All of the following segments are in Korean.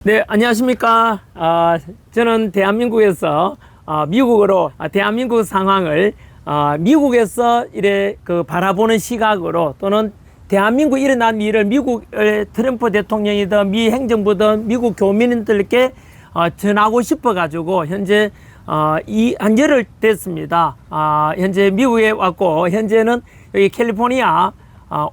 네, 안녕하십니까. 저는 대한민국에서 미국으로 대한민국 상황을 미국에서 이래 바라보는 시각으로 또는 대한민국 일어난 일을 미국의 트럼프 대통령이든 미 행정부든 미국 교민들께 전하고 싶어 가지고 현재 한 열흘 됐습니다. 현재 미국에 왔고 현재는 여기 캘리포니아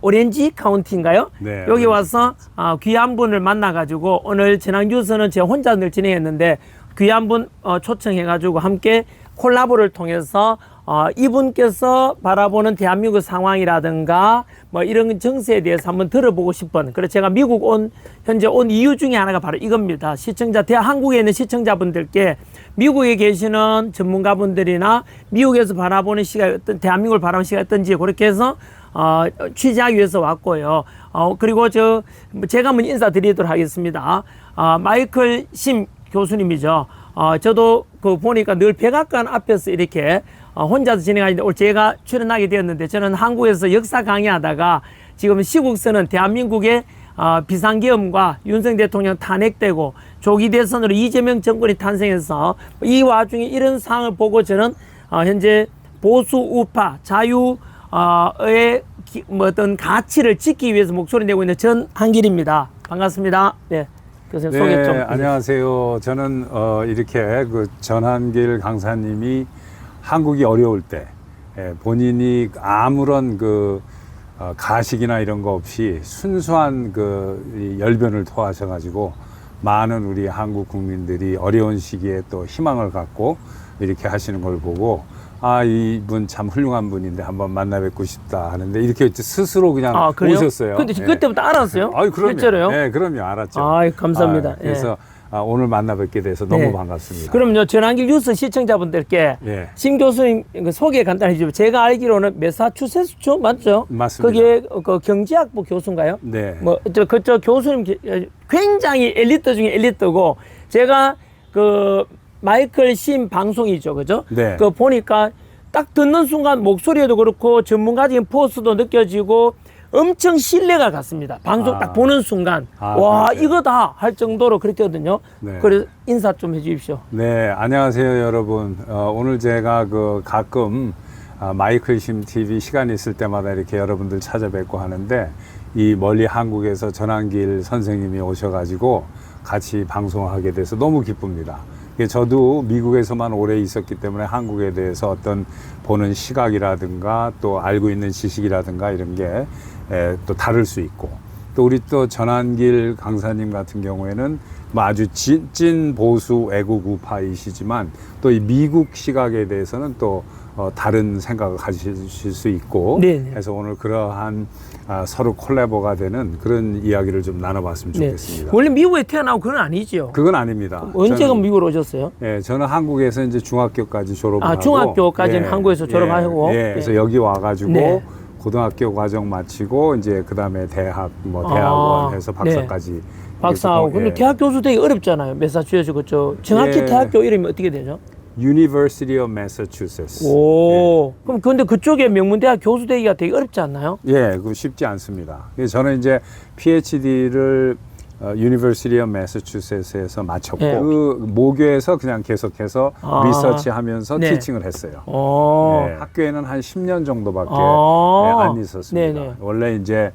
오렌지 카운티인가요? 네, 여기 오렌지 와서 귀한 분을 만나가지고 오늘 전학 뉴스는 제가 혼자 늘 진행했는데 귀한 분 초청해가지고 함께 콜라보를 통해서 이분께서 바라보는 대한민국 상황이라든가 뭐 이런 정세에 대해서 한번 들어보고 싶은, 그래서 제가 미국 현재 온 이유 중에 하나가 바로 이겁니다. 한국에 있는 시청자분들께 미국에 계시는 전문가분들이나 미국에서 바라보는 시각, 어떤 대한민국을 바라보는 시각이 어떤지 그렇게 해서 취재하기 위해서 왔고요. 그리고 제가 한번 인사드리도록 하겠습니다. 마이클 심 교수님이죠. 저도 보니까 늘 백악관 앞에서 이렇게 혼자서 진행하는데 오늘 제가 출연하게 되었는데, 저는 한국에서 역사 강의하다가 지금 시국서는 대한민국의 비상계엄과 윤석열 대통령 탄핵되고 조기 대선으로 이재명 정권이 탄생해서 이 와중에 이런 상황을 보고 저는 현재 보수 우파 자유의 어떤 가치를 지키기 위해서 목소리 내고 있는 전한길입니다. 반갑습니다. 네. 교수님 소개 좀. 네, 안녕하세요. 저는 이렇게 전한길 강사님이 한국이 어려울 때 본인이 아무런 가식이나 이런 거 없이 순수한 열변을 토하셔가지고 많은 우리 한국 국민들이 어려운 시기에 또 희망을 갖고 이렇게 하시는 걸 보고 이분 참 훌륭한 분인데 한번 만나 뵙고 싶다 하는데 이렇게 스스로 그냥 오셨어요. 근데 그때부터 알았어요? 그럼요. 실제로요? 네, 그럼요. 알았죠. 감사합니다. 그래서 오늘 만나 뵙게 돼서 너무 반갑습니다. 그럼요, 전한길 뉴스 시청자분들께 심 교수님 소개 간단히 해주세요. 제가 알기로는 매사추세츠주 맞죠? 맞습니다. 그게 경제학부 교수인가요? 네. 그쪽 교수님 굉장히 엘리트 중에 엘리트고, 제가 마이클 심 방송이죠, 그죠? 네. 보니까 딱 듣는 순간 목소리에도 그렇고 전문가적인 포스도 느껴지고 엄청 신뢰가 갔습니다. 방송 딱 보는 순간 와, 그렇죠. 이거다 할 정도로 그랬거든요. 네. 그래서 인사 좀 해주십시오. 네, 안녕하세요, 여러분. 오늘 제가 가끔 마이클 심 TV 시간이 있을 때마다 이렇게 여러분들 찾아뵙고 하는데, 이 멀리 한국에서 전한길 선생님이 오셔가지고 같이 방송하게 돼서 너무 기쁩니다. 저도 미국에서만 오래 있었기 때문에 한국에 대해서 어떤 보는 시각이라든가 또 알고 있는 지식이라든가 이런 게 또 다를 수 있고, 또 우리 또 전한길 강사님 같은 경우에는 뭐 아주 찐 보수 애국 우파이시지만 또 이 미국 시각에 대해서는 또 다른 생각을 가지실 수 있고, 네네. 그래서 오늘 그러한 서로 콜라보가 되는 그런 이야기를 좀 나눠봤으면 좋겠습니다. 원래 미국에 태어나고 그건 아니죠? 그건 아닙니다. 언제가 미국으로 오셨어요? 네, 저는 한국에서 이제 중학교까지 졸업하고, 중학교까지는 한국에서 졸업하고, 그래서 여기 와가지고 고등학교 과정 마치고 이제 그 다음에 대학원 해서 박사까지. 박사하고. 근데 대학 교수 되게 어렵잖아요. 매사추세츠 그쪽. 정확히 대학교 이름이 어떻게 되죠? University of Massachusetts. 그럼 근데 그쪽에 명문대학 교수 되기가 되게 어렵지 않나요? 그거 쉽지 않습니다. 그래서 저는 이제 PhD를 University of Massachusetts에서 마쳤고, 그 모교에서 그냥 계속해서 리서치하면서 티칭을 했어요. 학교에는 한 10년 정도밖에 안 있었습니다. 원래 이제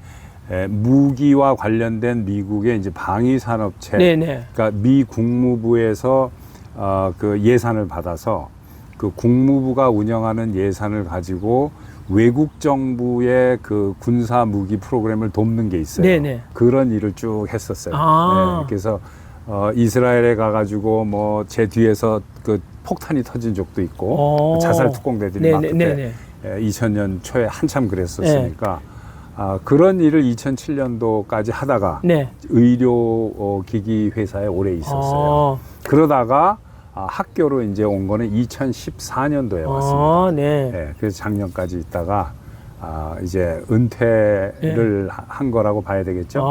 무기와 관련된 미국의 이제 방위 산업체, 그러니까 미 국무부에서 예산을 받아서 그 국무부가 운영하는 예산을 가지고 외국 정부의 군사 무기 프로그램을 돕는 게 있어요. 그런 일을 쭉 했었어요. 그래서 이스라엘에 가가지고 제 뒤에서 폭탄이 터진 적도 있고, 자살 특공대들이 막 그때 2000년 초에 한참 그랬었으니까 그런 일을 2007년도까지 하다가 의료 기기 회사에 오래 있었어요. 그러다가 학교로 이제 온 거는 2014년도에 왔습니다. 그래서 작년까지 있다가 이제 은퇴를 한 거라고 봐야 되겠죠.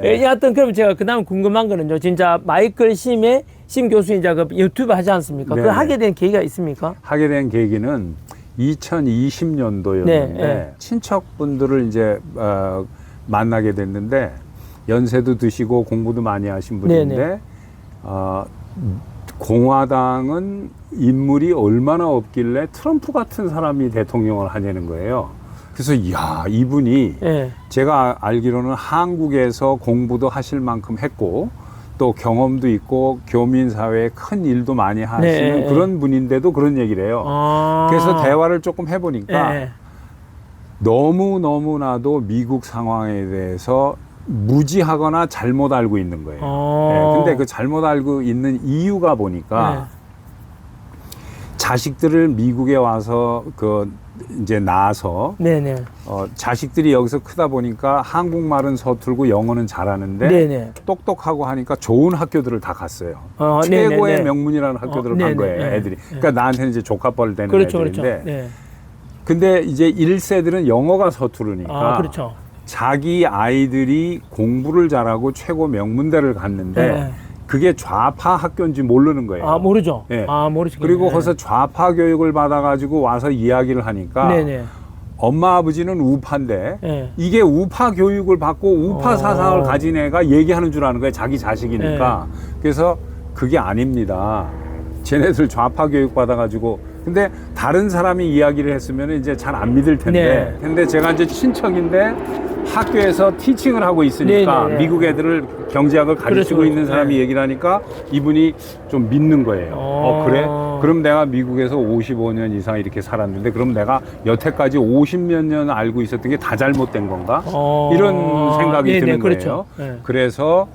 하여튼 그럼 제가 그다음 궁금한 거는요, 진짜 마이클 심 교수님 이제 유튜브 하지 않습니까? 그걸 하게 된 계기가 있습니까? 하게 된 계기는 2020년도였는데 친척분들을 이제 만나게 됐는데 연세도 드시고 공부도 많이 하신 분인데 네네. 공화당은 인물이 얼마나 없길래 트럼프 같은 사람이 대통령을 하냐는 거예요. 그래서 이야, 이분이 예. 제가 알기로는 한국에서 공부도 하실 만큼 했고 또 경험도 있고 교민사회에 큰 일도 많이 하시는 네. 그런 분인데도 그런 얘기를 해요. 그래서 대화를 조금 해보니까 예. 너무나도 미국 상황에 대해서 무지하거나 잘못 알고 있는 거예요. 근데 그 잘못 알고 있는 이유가 보니까 자식들을 미국에 와서 이제 낳아서 네네. 자식들이 여기서 크다 보니까 한국말은 서툴고 영어는 잘하는데 네네. 똑똑하고 하니까 좋은 학교들을 다 갔어요. 네네네. 최고의 명문이라는 학교들을 간 네네. 거예요, 애들이. 그러니까 나한테는 이제 조카뻘 되는 그렇죠, 애들인데. 그렇죠. 네. 근데 이제 1세들은 영어가 서투르니까 그렇죠. 자기 아이들이 공부를 잘하고 최고 명문대를 갔는데 네. 그게 좌파 학교인지 모르는 거예요. 모르죠. 네. 모르죠. 그리고 거기서 좌파 교육을 받아가지고 와서 이야기를 하니까 네네. 엄마 아버지는 우파인데 네. 이게 우파 교육을 받고 우파 사상을 가진 애가 얘기하는 줄 아는 거예요. 자기 자식이니까. 그래서 그게 아닙니다. 쟤네들 좌파 교육 받아가지고 근데 다른 사람이 이야기를 했으면 이제 잘 안 믿을 텐데 근데 제가 이제 친척인데 학교에서 티칭을 하고 있으니까 네네네. 미국 애들을 경제학을 가르치고 그렇죠, 있는 사람이 네. 얘기를 하니까 이분이 좀 믿는 거예요. 그래? 그럼 내가 미국에서 55년 이상 이렇게 살았는데 그럼 내가 여태까지 50몇 년 알고 있었던 게 다 잘못된 건가? 이런 생각이 네네, 드는 그렇죠. 거예요. 네. 그래서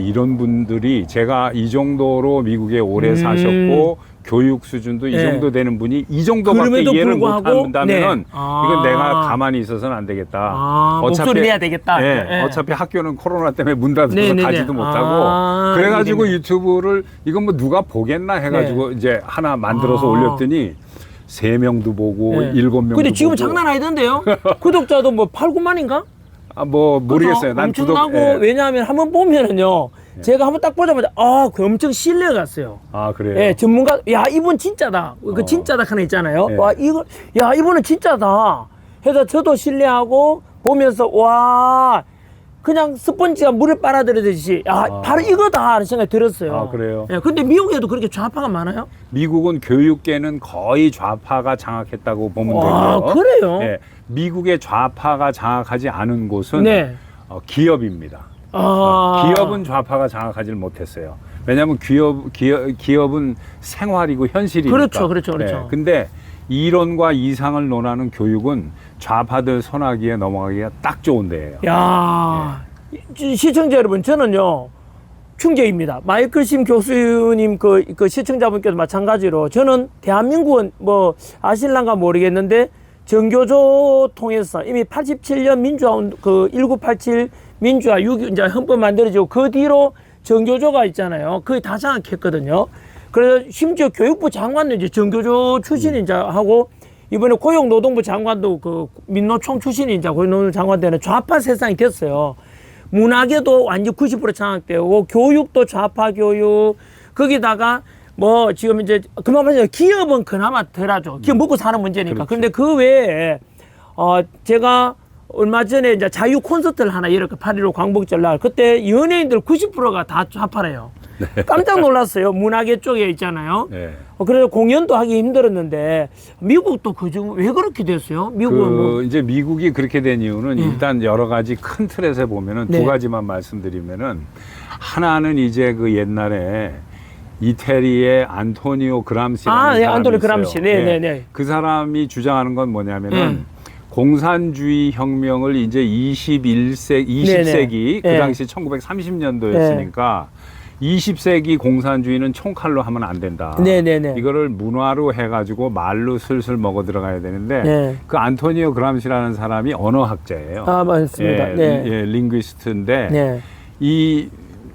이런 분들이 제가 이 정도로 미국에 오래 사셨고 교육 수준도 이 네. 정도 되는 분이 이 정도밖에 그럼에도 이해를 불구하고, 못한다면은 네. 이건 내가 가만히 있어서는 안 되겠다. 목소리 내야 되겠다. 네. 어차피 학교는 코로나 때문에 문 닫아서 네네네. 가지도 못하고 그래가지고 네네. 유튜브를 이건 뭐 누가 보겠나 해가지고 이제 하나 만들어서 올렸더니 3명도 보고 7명도 근데 지금 보고. 장난 아니던데요? 구독자도 뭐 8, 9만인가? 뭐 모르겠어요. 난 엄청나고 왜냐하면 한번 보면은요. 제가 한번 딱 보자마자 그 엄청 신뢰가 갔어요. 그래요? 예, 전문가 이분 진짜다. 그 진짜다 하나 있잖아요. 네. 이분은 진짜다. 해서 저도 신뢰하고 보면서 그냥 스펀지가 물을 빨아들이듯이 바로 이거다 하는 생각이 들었어요. 그래요? 예, 근데 미국에도 그렇게 좌파가 많아요? 미국은 교육계는 거의 좌파가 장악했다고 보면 되고요. 그래요? 네, 미국의 좌파가 장악하지 않은 곳은 네. 기업입니다. 기업은 좌파가 장악하지 못했어요. 왜냐하면 기업은 생활이고 현실이니까. 그렇죠. 네, 근데 이론과 이상을 논하는 교육은 좌파들 손아귀에 넘어가기가 딱 좋은 데예요. 시청자 여러분, 저는요 충격입니다. 마이클 심 교수님 그 시청자분께도 마찬가지로 저는 대한민국은 뭐 아실란가 모르겠는데 정교조 통해서 이미 87년 민주화 1987 민주화 6 이제 헌법 만들어지고 그 뒤로 정교조가 있잖아요. 거의 다 장악했거든요. 그래서 심지어 교육부 장관도 이제 정교조 출신이 이제 하고 이번에 고용노동부 장관도 그 민노총 출신이 이제 고용노동부 장관 되는 좌파 세상이 됐어요. 문화계도 완전 90% 장악되고 교육도 좌파 교육 거기다가 뭐 지금 이제 그나마 기업은 그나마 덜하죠. 기업 먹고 사는 문제니까. 그런데 그 외에 제가 얼마 전에 이제 자유 콘서트를 하나 이렇게 8.15 광복절 날 그때 연예인들 90%가 다 좌파래요. 깜짝 놀랐어요. 문화계 쪽에 있잖아요. 그래서 공연도 하기 힘들었는데 미국도 그중 왜 그렇게 됐어요? 미국은 이제 미국이 그렇게 된 이유는 일단 여러 가지 큰 틀에서 보면은 두 가지만 말씀드리면은 하나는 이제 그 옛날에 이태리의 안토니오 그람시라는 사람이 안토니오 있어요. 그람시. 네네네. 그 사람이 주장하는 건 뭐냐면은 공산주의 혁명을 이제 20세기 그 당시 1930년도였으니까 20세기 공산주의는 총칼로 하면 안 된다. 이거를 문화로 해가지고 말로 슬슬 먹어 들어가야 되는데 그 안토니오 그람시라는 사람이 언어학자예요. 맞습니다. 링귀스트인데 이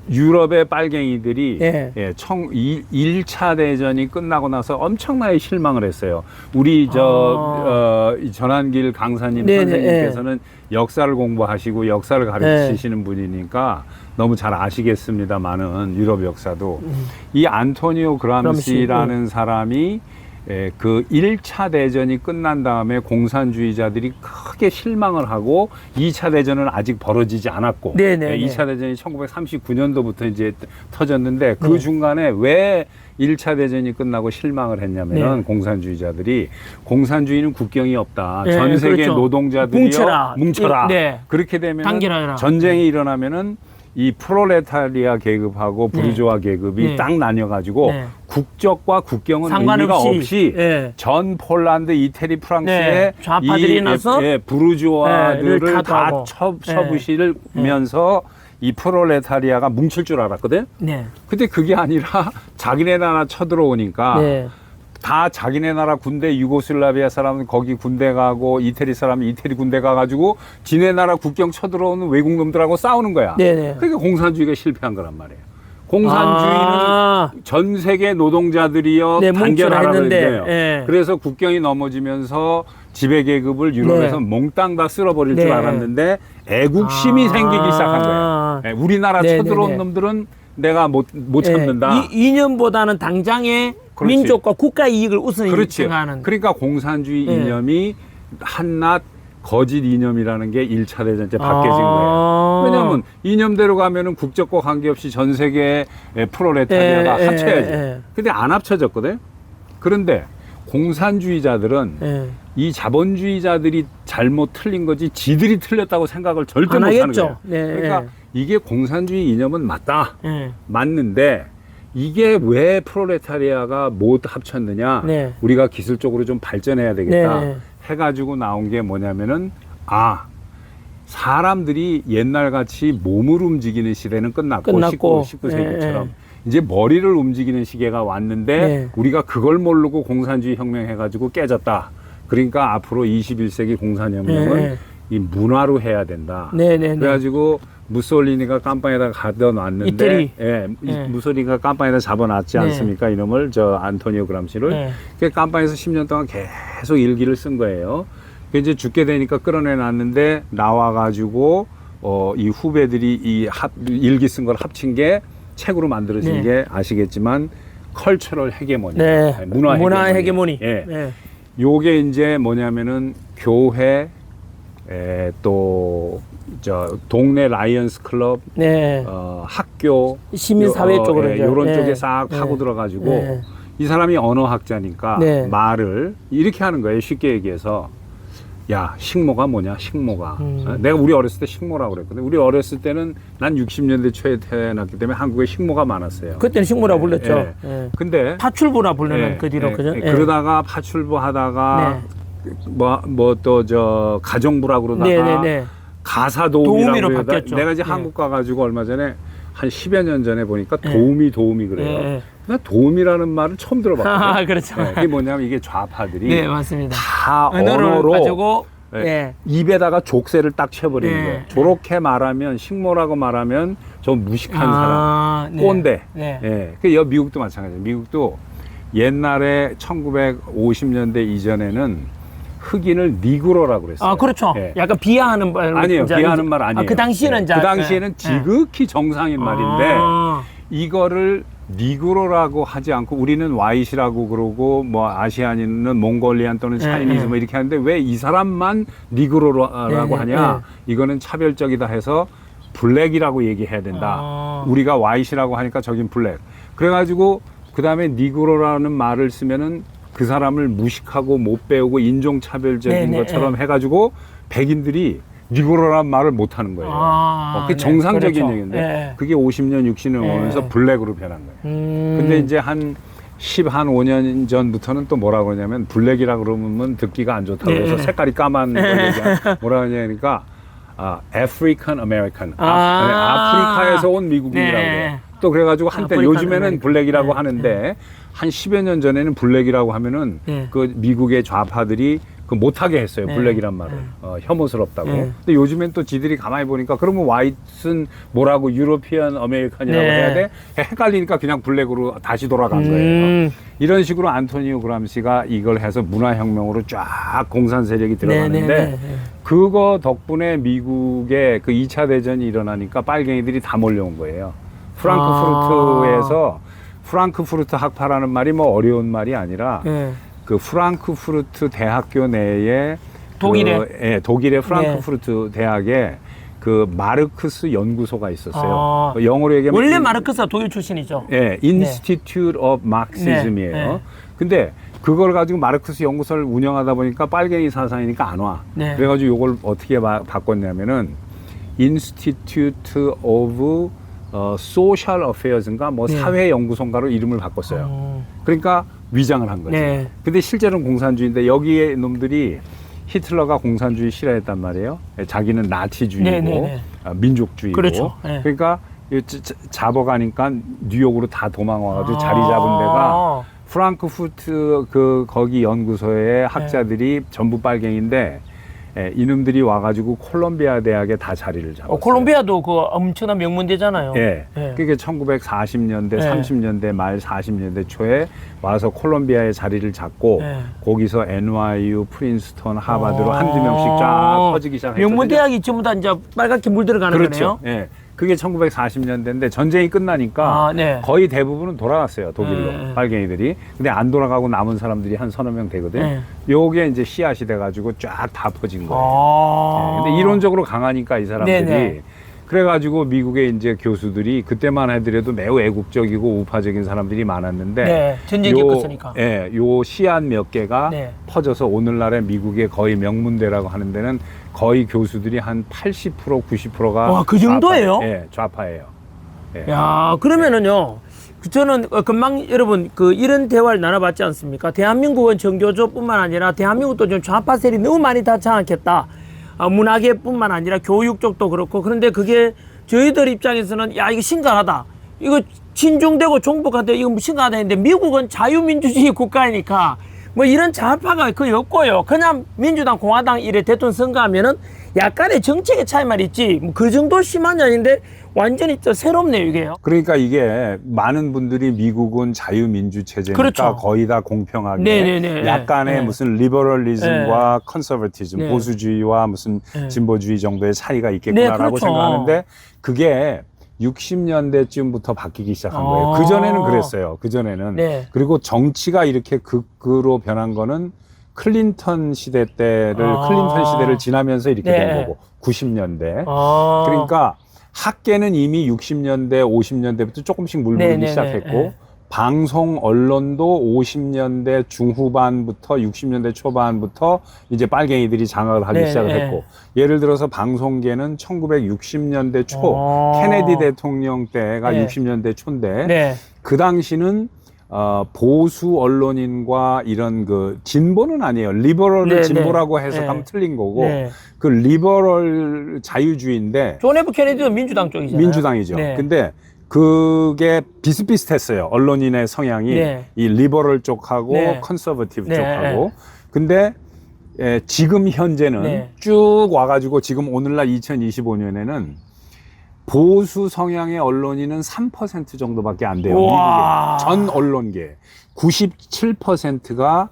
유럽의 빨갱이들이 1차 대전이 끝나고 나서 엄청나게 실망을 했어요. 우리 전한길 강사님 선생님께서는 역사를 공부하시고 역사를 가르치시는 분이니까 너무 잘 아시겠습니다만은 유럽 역사도 이 안토니오 그람시라는 사람이 그 1차 대전이 끝난 다음에 공산주의자들이 크게 실망을 하고 2차 대전은 아직 벌어지지 않았고 네네네. 2차 대전이 1939년도부터 이제 터졌는데 그 중간에 왜 1차 대전이 끝나고 실망을 했냐면은 네. 공산주의자들이 공산주의는 국경이 없다. 네, 전 세계 그렇죠. 노동자들이여 뭉쳐라. 네. 그렇게 되면 단결하라. 전쟁이 일어나면은 이 프롤레타리아 계급하고 부르주아 계급이 네. 딱 나뉘어가지고 네. 국적과 국경은 상관없이. 의미가 없이 네. 전 폴란드, 이태리, 프랑스의 네. 좌파들이 나서 부르주아들을 네, 를 다 타도하고. 쳐부시면서 이 프롤레타리아가 뭉칠 줄 알았거든. 네. 근데 그게 아니라 자기네 나라 쳐들어오니까 네. 다 자기네 나라 군대, 유고슬라비아 사람은 거기 군대 가고 이태리 사람은 이태리 군대 가가지고 지네 나라 국경 쳐들어오는 외국 놈들하고 싸우는 거야. 네네. 그러니까 공산주의가 실패한 거란 말이에요. 공산주의는 전 세계 노동자들이여 네, 단결하라 했는데, 그랬대요. 예. 그래서 국경이 넘어지면서 지배계급을 유럽에서 네. 몽땅 다 쓸어버릴 줄 네. 알았는데 애국심이 생기기 시작한 거예요. 예, 우리나라 네, 쳐들어온 네, 네. 놈들은 내가 못 참는다. 이념보다는 당장의 그렇지. 민족과 국가 이익을 우선히 그렇지. 생각하는. 그러니까 공산주의 네. 이념이 한낱 거짓 이념이라는 게 1차 대전 때 바뀌어진 거예요. 왜냐하면 이념대로 가면은 국적과 관계없이 전 세계의 프롤레타리아가 합쳐야지. 근데 안 합쳐졌거든. 그런데 공산주의자들은 이 자본주의자들이 잘못 틀린 거지 지들이 틀렸다고 생각을 절대 안 못 하는 하겠죠. 거예요. 네. 그러니까 이게 공산주의 이념은 맞다. 네. 맞는데 이게 왜 프롤레타리아가 못 합쳤느냐? 네. 우리가 기술적으로 좀 발전해야 되겠다. 네. 해가지고 나온 게 뭐냐면은 사람들이 옛날같이 몸을 움직이는 시대는 끝났고 19세기처럼 이제 머리를 움직이는 시계가 왔는데 우리가 그걸 모르고 공산주의 혁명해가지고 깨졌다. 그러니까 앞으로 21세기 공산혁명은 이 문화로 해야 된다. 그래가지고 무솔리니가 깜빵에다가 가둬놨는데 무솔리니가 깜빵에다 잡아놨지 않습니까? 이놈을 안토니오 그람시를. 그 깜빵에서 10년 동안 계속 일기를 쓴 거예요. 이제 죽게 되니까 끌어내놨는데 나와가지고 이 후배들이 이 일기 쓴 걸 합친 게 책으로 만들어진 게 아시겠지만 컬처럴 헤게모니, 문화 헤게모니. 요게 이제 뭐냐면은 교회 또 동네 라이언스 클럽, 학교, 시민사회 쪽으로 이런 쪽에 싹 파고 들어가지고 이 사람이 언어학자니까 말을 이렇게 하는 거예요. 쉽게 얘기해서 야, 식모가 뭐냐? 식모가. 내가 우리 어렸을 때 식모라고 그랬거든. 우리 어렸을 때는 난 60년대 초에 태어났기 때문에 한국에 식모가 많았어요. 그때는 식모라고 불렀죠. 근데 파출부라 부르는 그 뒤로 그죠? 그러다가 파출부 하다가 뭐 또 가정부라고 그러다가 가사도우미라고 그러다가 내가 이제 한국 가가지고 얼마 전에 한 10여 년 전에 보니까 도우미 그래요. 나 도우미라는 말을 처음 들어봤거든요. 그렇죠. 그게 뭐냐면 이게 좌파들이 맞습니다. 다 언어로 가지고 입에다가 족쇄를 딱 쳐버리는 거예요. 저렇게 말하면 식모라고 말하면 좀 무식한 사람, 꼰대. 그 미국도 마찬가지예요. 미국도 옛날에 1950년대 이전에는 흑인을 니그로라고 그랬어요. 그렇죠. 약간 비하하는 말 아니에요. 비하하는 말 아니에요. 그 당시에는 그 당시에는 지극히 정상인 말인데 이거를 니그로라고 하지 않고 우리는 와이시라고 그러고 뭐 아시아인은 몽골리안 또는 차이니즈 뭐 이렇게 하는데 왜 이 사람만 니그로라고 하냐? 이거는 차별적이다 해서 블랙이라고 얘기해야 된다. 우리가 와이시라고 하니까 저긴 블랙. 그래가지고 그 다음에 니그로라는 말을 쓰면은 그 사람을 무식하고 못 배우고 인종차별적인 것처럼 해가지고 백인들이 니그로라는 말을 못 하는 거예요. 그게 정상적인 얘기인데 그게 50년, 60년 오면서 블랙으로 변한 거예요. 근데 이제 한 15년 전부터는 또 뭐라고 그러냐면 블랙이라고 그러면 듣기가 안 좋다고 해서 색깔이 까만 걸 뭐라고 하냐니까 African American, 아프리카에서 온 미국인이라고 해요. 또 그래가지고 한때 요즘에는 블랙이라고 하는데 한 10여 년 전에는 블랙이라고 하면은 그 미국의 좌파들이 그 못하게 했어요. 블랙이란 말을. 혐오스럽다고. 근데 요즘엔 또 지들이 가만히 보니까 그러면 화이트는 뭐라고 유로피언 아메리칸이라고 해야 돼? 헷갈리니까 그냥 블랙으로 다시 돌아간 거예요. 이런 식으로 안토니오 그람시가 이걸 해서 문화혁명으로 쫙 공산 세력이 들어가는데 그거 덕분에 미국의 그 2차 대전이 일어나니까 빨갱이들이 다 몰려온 거예요. 프랑크푸르트에서 프랑크푸르트 학파라는 말이 뭐 어려운 말이 아니라 그 프랑크푸르트 대학교 내에 독일의 프랑크푸르트 대학에 그 마르크스 연구소가 있었어요. 영어로 얘기하면 원래 마르크스가 독일 출신이죠. 예, Institute of Marxism이에요. 네. 근데 그걸 가지고 마르크스 연구소를 운영하다 보니까 빨갱이 사상이니까 안 와. 네. 그래가지고 이걸 어떻게 바꿨냐면은 Institute of Social Affairs인가 뭐 네. 사회 연구소인가로 이름을 바꿨어요. 그러니까 위장을 한 거죠. 네. 근데 실제로는 공산주의인데 여기에 놈들이 히틀러가 공산주의 싫어했단 말이에요. 자기는 나치주의고 네, 네, 네. 민족주의고. 그렇죠. 네. 그러니까 잡아가니까 뉴욕으로 다 도망와가지고 자리 잡은 데가 프랑크푸르트 그 거기 연구소의 학자들이 전부 빨갱인데 이놈들이 와가지고 콜롬비아 대학에 다 자리를 잡았어요. 콜롬비아도 그 엄청난 명문대잖아요. 예. 네. 그게 1940년대, 네. 30년대 말 40년대 초에 와서 콜롬비아에 자리를 잡고 네. 거기서 NYU, 프린스턴, 하버드로 한두 명씩 쫙 퍼지기 시작했거든요. 명문대학이 전부 다 이제 빨갛게 물들어가는 그렇죠. 거네요. 예. 그게 1940년대인데 전쟁이 끝나니까 네. 거의 대부분은 돌아갔어요. 독일로 네. 빨갱이들이. 근데 안 돌아가고 남은 사람들이 한 서너 명 되거든요. 네. 요게 이제 씨앗이 돼가지고 쫙 다 퍼진 거예요. 네. 근데 이론적으로 강하니까 이 사람들이. 네네. 그래가지고 미국의 이제 교수들이 그때만 해더라도 매우 애국적이고 우파적인 사람들이 많았는데. 네. 전쟁 겪었으니까. 예, 요 씨앗 몇 개가 네. 퍼져서 오늘날의 미국의 거의 명문대라고 하는 데는 거의 교수들이 한 80%, 90%가 와, 그 정도예요? 예, 좌파예요. 예. 야, 그러면은요. 저는 금방 여러분 그 이런 대화를 나눠봤지 않습니까? 대한민국은 정교조뿐만 아니라 대한민국도 좀 좌파 세력이 너무 많이 다 장악했다. 문화계뿐만 아니라 교육 쪽도 그렇고. 그런데 그게 저희들 입장에서는 야, 이거 심각하다. 이거 친중되고 종북하되 이거 심각하다 했는데 미국은 자유민주주의 국가이니까 뭐 이런 좌파가 거의 없고요. 그냥 민주당, 공화당 이래 대통령 선거하면은 약간의 정책의 차이만 있지 뭐 그 정도 심한 게 아닌데 완전히 또 새롭네요, 이게요. 그러니까 이게 많은 분들이 미국은 자유민주 체제니까 그렇죠. 거의 다 공평하게 네네네. 약간의 네. 무슨 리버럴리즘과 컨서버티즘, 네. 보수주의와 무슨 네. 진보주의 정도의 차이가 있겠구나라고 네, 그렇죠. 생각하는데 그게 60년대쯤부터 바뀌기 시작한 거예요. 그전에는 그랬어요. 그전에는. 네. 그리고 정치가 이렇게 극으로 변한 거는 클린턴 시대 때를 클린턴 시대를 지나면서 이렇게 네. 된 거고 90년대. 아. 그러니까 학계는 이미 60년대, 50년대부터 조금씩 물들기 네네네. 시작했고 네. 방송 언론도 50년대 중후반부터 60년대 초반부터 이제 빨갱이들이 장악을 하기 네네. 시작을 했고 예를 들어서 방송계는 1960년대 초 케네디 대통령 때가 네. 60년대 초인데 네. 그 당시는 보수 언론인과 이런 그 진보는 아니에요. 리버럴을 네네. 진보라고 해석하면 네. 틀린 거고 네. 그 리버럴 자유주의인데 존 F 케네디도 민주당 쪽이잖아요. 민주당이죠. 네. 근데 그게 비슷비슷했어요. 언론인의 성향이 네. 이 리버럴 쪽하고 네. 컨서버티브 네. 쪽하고. 근데 지금 현재는 네. 쭉 와가지고 지금 오늘날 2025년에는 보수 성향의 언론인은 3% 정도밖에 안 돼요. 우와. 미국의 전 언론계 97%가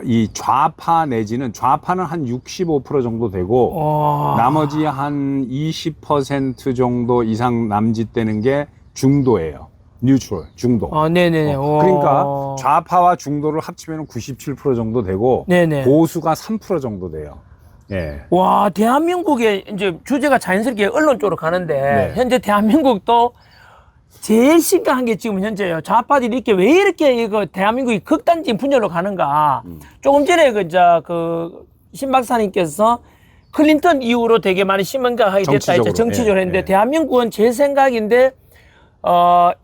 이 좌파 내지는 좌파는 한 65% 정도 되고 와. 나머지 한 20% 정도 이상 남짓되는 게 중도예요. 뉴트럴, 중도. 네네네. 그러니까 좌파와 중도를 합치면 97% 정도 되고 네네. 보수가 3% 정도 돼요. 예. 와, 대한민국의 이제 주제가 자연스럽게 언론 쪽으로 가는데 네. 현재 대한민국도 제일 심각한 게 지금 현재예요. 좌파들이 이렇게 왜 이렇게 이거 대한민국이 극단적인 분열로 가는가. 조금 전에 신 박사님께서 클린턴 이후로 되게 많이 심각하게 됐다. 정치적으로. 정치적으로 했는데 예. 대한민국은 제 생각인데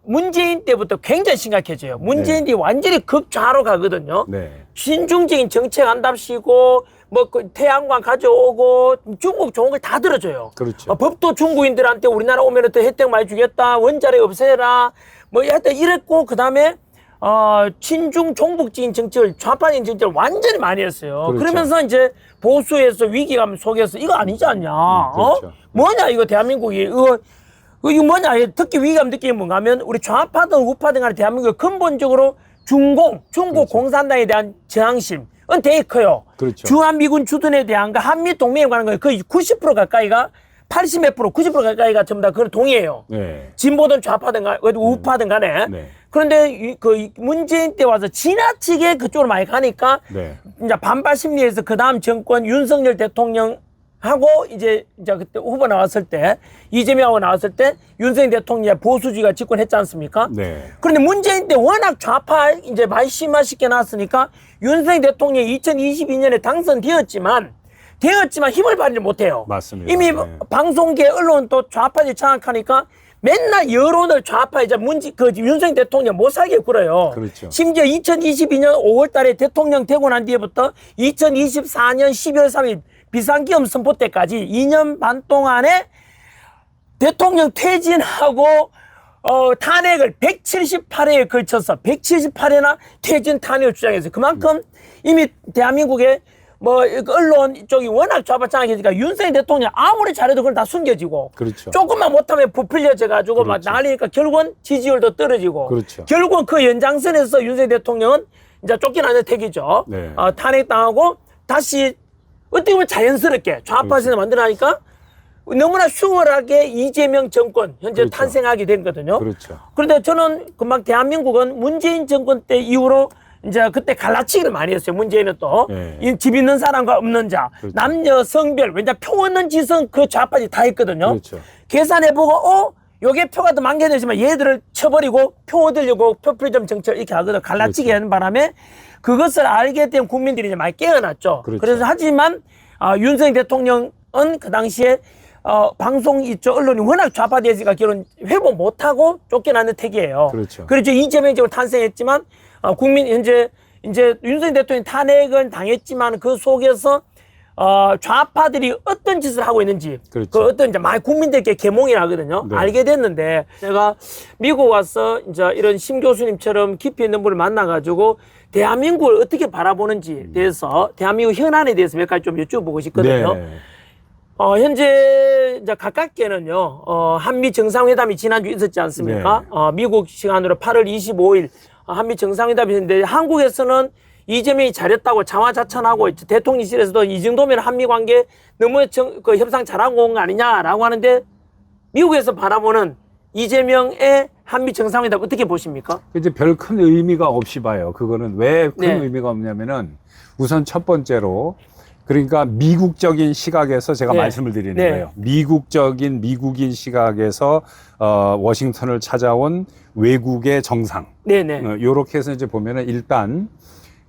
문재인 때부터 굉장히 심각해져요. 문재인이 완전히 극좌로 가거든요. 네. 신중적인 정책 한답시고 그 태양광 가져오고 중국 좋은 걸 다 들어줘요. 그렇죠. 법도 중국인들한테 우리나라 오면 더 혜택 많이 주겠다. 원자력 없애라. 하여튼 이랬고 그다음에 친중 종북적인 정책을 좌파적인 정책을 완전히 많이 했어요. 그렇죠. 그러면서 이제 보수에서 위기감 속에서 이거 아니지 않냐. 그렇죠. 뭐냐 이거 대한민국이 이거 뭐냐 중국 위기감 느끼는 뭔가 하면 우리 좌파든 우파든 간에 대한민국이 근본적으로 중국 그렇죠. 공산당에 대한 저항심은 되게 커요. 그렇죠. 주한미군 주둔에 대한 한미 동맹에 관한 거에 거의 90% 가까이가 80몇 프로 90% 가까이가 전부 다 그걸 동의해요. 네. 진보든 좌파든 간에 우파든 간에. 네. 그런데 그 문재인 때 와서 지나치게 그쪽으로 많이 가니까 네. 이제 반발 심리에서 그 다음 정권 윤석열 대통령 하고 이제 그때 후보 나왔을 때 이재명하고 나왔을 때 윤석열 대통령이 보수주의가 집권했지 않습니까? 네. 그런데 문재인 때 워낙 좌파 이제 많이 심화시켜 놨으니까 윤석열 대통령이 2022년에 당선되었지만 힘을 발휘를 못해요. 맞습니다. 이미 네. 방송계 언론도 좌파들이 장악하니까 맨날 여론을 좌파 이제 윤석열 대통령 못 살게 굴어요. 그렇죠. 심지어 2022년 5월 달에 대통령 되고 난 뒤에부터 2024년 12월 3일 비상기업 선포 때까지 2년 반 동안에 대통령 퇴진하고 탄핵을 178회에 걸쳐서 178회나 퇴진 탄핵을 주장했어요. 그만큼 이미 대한민국의 언론 쪽이 워낙 좌파 장악이니까 윤석열 대통령 아무리 잘해도 그건 다 숨겨지고 그렇죠. 조금만 못하면 부풀려져가지고 막 그렇죠. 난리니까 결국은 지지율도 떨어지고 그렇죠. 결국은 그 연장선에서 윤석열 대통령은 이제 쫓겨나는 택이죠. 네. 탄핵당하고 다시 어떻게 보면 자연스럽게 좌파에서 그렇죠. 만들어가니까 너무나 수월하게 이재명 정권 현재 그렇죠. 탄생하게 된 거거든요. 그렇죠. 그런데 저는 금방 대한민국은 문재인 정권 때 이후로 이제 그때 갈라치기를 많이 했어요. 문재인은 또. 네. 이 집 있는 사람과 없는 자. 그렇죠. 남녀, 성별. 왜냐 표 없는 짓은 그 좌파들이 다 했거든요. 그렇죠. 계산해보고, 요게 표가 더 많게 되지만 얘들을 쳐버리고 표 얻으려고 표표점 정책 이렇게 하거든. 갈라치기 그렇죠. 하는 바람에 그것을 알게 된 국민들이 이제 많이 깨어났죠. 그렇죠. 그래서 하지만, 윤석열 대통령은 그 당시에 방송 이쪽 언론이 워낙 좌파되었으니까 결론 회복 못하고 쫓겨나는 택이에요. 그렇죠. 그렇죠. 이재명이 지금 탄생했지만 국민 현재 이제 윤석열 대통령이 탄핵을 당했지만 그 속에서 좌파들이 어떤 짓을 하고 있는지 그렇죠. 그 어떤 이제 많이 국민들께 계몽이라 하거든요. 네. 알게 됐는데 제가 미국 와서 이제 이런 심 교수님처럼 깊이 있는 분을 만나가지고 대한민국을 어떻게 바라보는지 대해서 대한민국 현안에 대해서 몇 가지 좀 여쭤보고 싶거든요. 네. 현재 이제 가깝게는요, 한미 정상회담이 지난주 있었지 않습니까? 네. 미국 시간으로 8월 25일 한미 정상회담이 있는데 한국에서는 이재명이 잘했다고 자화자찬하고 있죠. 대통령실에서도 이 정도면 한미 관계 너무 그 협상 잘하고 온 거 아니냐라고 하는데 미국에서 바라보는 이재명의 한미 정상회담 어떻게 보십니까? 이제 별 큰 의미가 없이 봐요. 그거는 왜 큰 네. 의미가 없냐면은 우선 첫 번째로 그러니까 미국적인 시각에서 제가 네. 말씀을 드리는 네. 거예요. 미국인 시각에서 워싱턴을 찾아온 외국의 정상. 네네. 요렇게 해서 이제 보면은 일단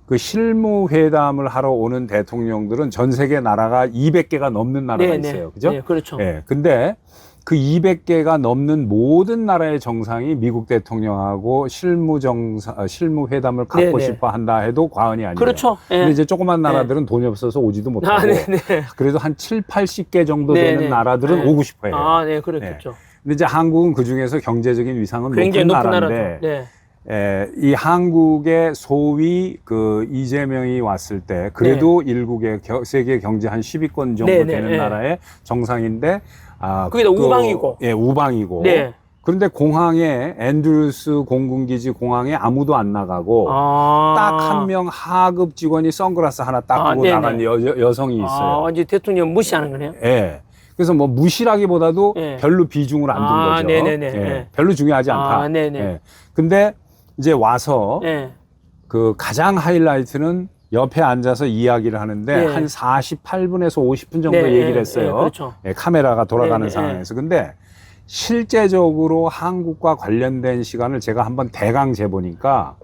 그 실무회담을 하러 오는 대통령들은 전 세계 나라가 200개가 넘는 나라가 네네. 있어요. 그죠? 네, 그렇죠. 예. 근데 그 200개가 넘는 모든 나라의 정상이 미국 대통령하고 실무회담을 갖고 네네. 싶어 한다 해도 과언이 아니에요. 그렇죠. 예. 근데 이제 조그만 나라들은 돈이 없어서 오지도 못하고 네네. 그래도 한 7, 80개 정도 네네. 되는 나라들은 네. 오고 싶어 해요. 네, 그렇겠죠. 근데 이제 한국은 그 중에서 경제적인 위상은 굉장히 높은 높은 나라인데 나라죠. 네. 이 한국의 소위 그 이재명이 왔을 때 그래도 일국의 세계 경제 한 10위권 정도 네네. 되는 네. 나라의 정상인데 그게 다 우방이고. 예, 우방이고. 네. 그런데 공항에 앤드루스 공군기지 공항에 아무도 안 나가고 딱 한 명 하급 직원이 선글라스 하나 딱 끼고 네네. 나간 여성이 있어요. 완전 대통령 무시하는 거네요. 예. 그래서 뭐 무시라기보다도 네. 별로 비중을 안 둔 거죠. 네네네. 예. 네. 별로 중요하지 않다. 네네. 예. 근데 이제 와서 네. 그 가장 하이라이트는 옆에 앉아서 이야기를 하는데 네. 한 48분에서 50분 정도 네, 얘기를 네, 했어요. 네, 그렇죠. 예, 카메라가 돌아가는 네, 네, 상황에서. 근데 실제적으로 한국과 관련된 시간을 제가 한번 대강 재보니까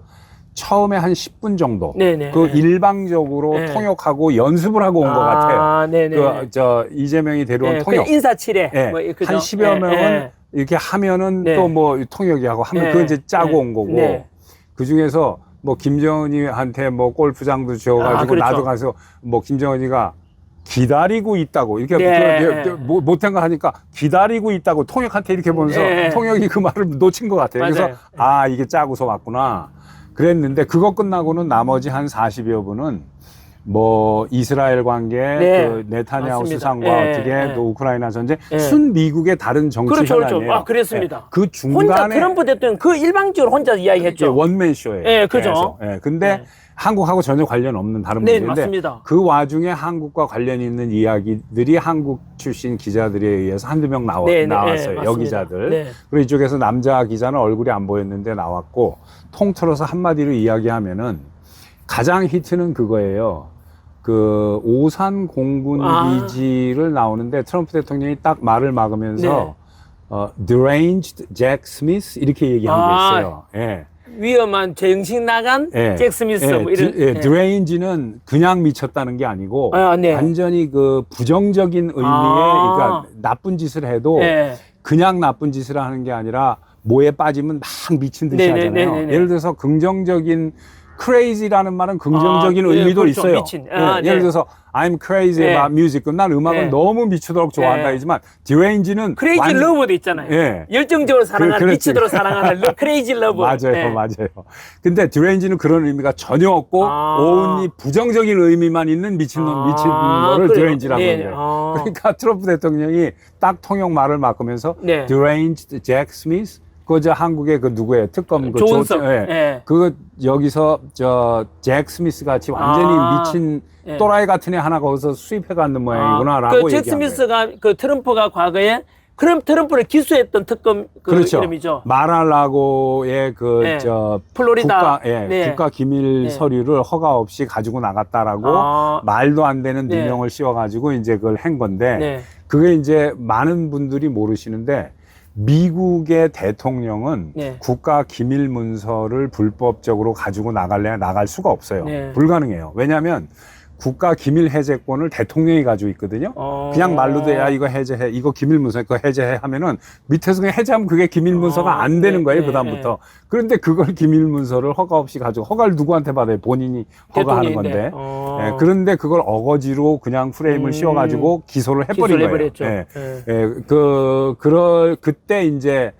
처음에 한 10분 정도 네, 네, 그 네. 일방적으로 네. 통역하고 연습을 하고 온 것 같아요. 네네. 그 이재명이 데려온 네, 통역. 그 인사치레. 예, 뭐, 그죠? 한 10여 명은 네. 이렇게 하면은 네. 또 뭐 통역이 하고 하면 네. 그거 이제 짜고 네. 온 거고 네. 그 중에서 뭐 김정은이한테 뭐 골프장도 지어가지고 그렇죠. 나도 가서 뭐 김정은이가 기다리고 있다고 이렇게 네. 못한 거 하니까 기다리고 있다고 통역한테 이렇게 보면서 네. 통역이 그 말을 놓친 것 같아요. 맞아요. 그래서 이게 짜고서 왔구나 그랬는데 그거 끝나고는 나머지 한 40여 분은 뭐 이스라엘 관계, 네. 그 네타냐후 맞습니다. 수상과 예, 어떻게 예. 또 우크라이나 전쟁, 예. 순미국의 다른 정치 그렇죠, 현안이에요. 그렇죠. 아, 그랬습니다. 예. 그 혼자 중간에 트럼프 대통령 그 일방적으로 혼자 이야기했죠. 원맨 쇼예요. 예, 그죠. 예. 근데 네. 한국하고 전혀 관련 없는 다른 네, 문제인데 맞습니다. 그 와중에 한국과 관련 있는 이야기들이 한국 출신 기자들에 의해서 한두 명 네, 네, 나왔어요. 네, 여기자들. 네. 그리고 이쪽에서 남자 기자는 얼굴이 안 보였는데 나왔고 통틀어서 한마디로 이야기하면은 가장 히트는 그거예요. 그 오산 공군 기지를 나오는데 트럼프 대통령이 딱 말을 막으면서 deranged Jack Smith 이렇게 얘기한 게 있어요. 예. 위험한 정신 나간 예. 잭 스미스 예. 뭐 이런. 예. 드레인지는 그냥 미쳤다는 게 아니고 네. 완전히 그 부정적인 의미의 그러니까 나쁜 짓을 해도 예. 그냥 나쁜 짓을 하는 게 아니라 뭐에 빠지면 막 미친 듯이 하잖아요. 네네네네네. 예를 들어서 긍정적인 crazy라는 말은 긍정적인 네, 의미도 그렇죠. 있어요. 미친. 예, 네. 예를 들어서 I'm crazy 네. about music. 난 음악을 네. 너무 미치도록 좋아한다 네. 하지만 deranged는 크레이지 러브도 있잖아요. 예. 열정적으로 사랑하는, 그렇지. 미치도록 사랑하는 크레이지 러브. 맞아요, 예. 맞아요. 근데 deranged는 그런 의미가 전혀 없고 온리 부정적인 의미만 있는 미친 거를 그래요? deranged라고 네. 해요. 그러니까 트럼프 대통령이 딱 통역 말을 바꾸면서 네. deranged Jack Smith 그저 한국의 그 누구예요? 특검 그 조은석. 예. 예. 그 여기서 저 잭 스미스 같이 완전히 미친 예. 또라이 같은 애 하나 거기서 수입해 갖는 모양이구나라고 그 잭 얘기한 거예요. 스미스가 그 트럼프가 과거에 그럼 트럼프를 기소했던 특검 그 그렇죠. 이름이죠. 마랄라고의 그 네. 저 플로리다. 국가 네. 국가 기밀 네. 서류를 허가 없이 가지고 나갔다라고 말도 안 되는 네. 누명을 씌워 가지고 이제 그걸 한 건데 네. 그게 이제 많은 분들이 모르시는데 미국의 대통령은 네. 국가 기밀 문서를 불법적으로 가지고 나갈 수가 없어요. 네. 불가능해요. 왜냐하면 국가 기밀 해제권을 대통령이 가지고 있거든요. 그냥 말로도 야 이거 해제해, 이거 기밀 문서 이거 해제해 하면은 밑에서 그냥 해제하면 그게 기밀 문서가 안 되는 거예요. 그다음부터. 그런데 그걸 기밀 문서를 허가 없이 가지고 허가를 누구한테 받아요? 본인이 허가하는 건데. 예, 그런데 그걸 어거지로 그냥 프레임을 씌워가지고 기소를 해버린 거예요. 해버렸죠. 예, 예. 예, 그때 이제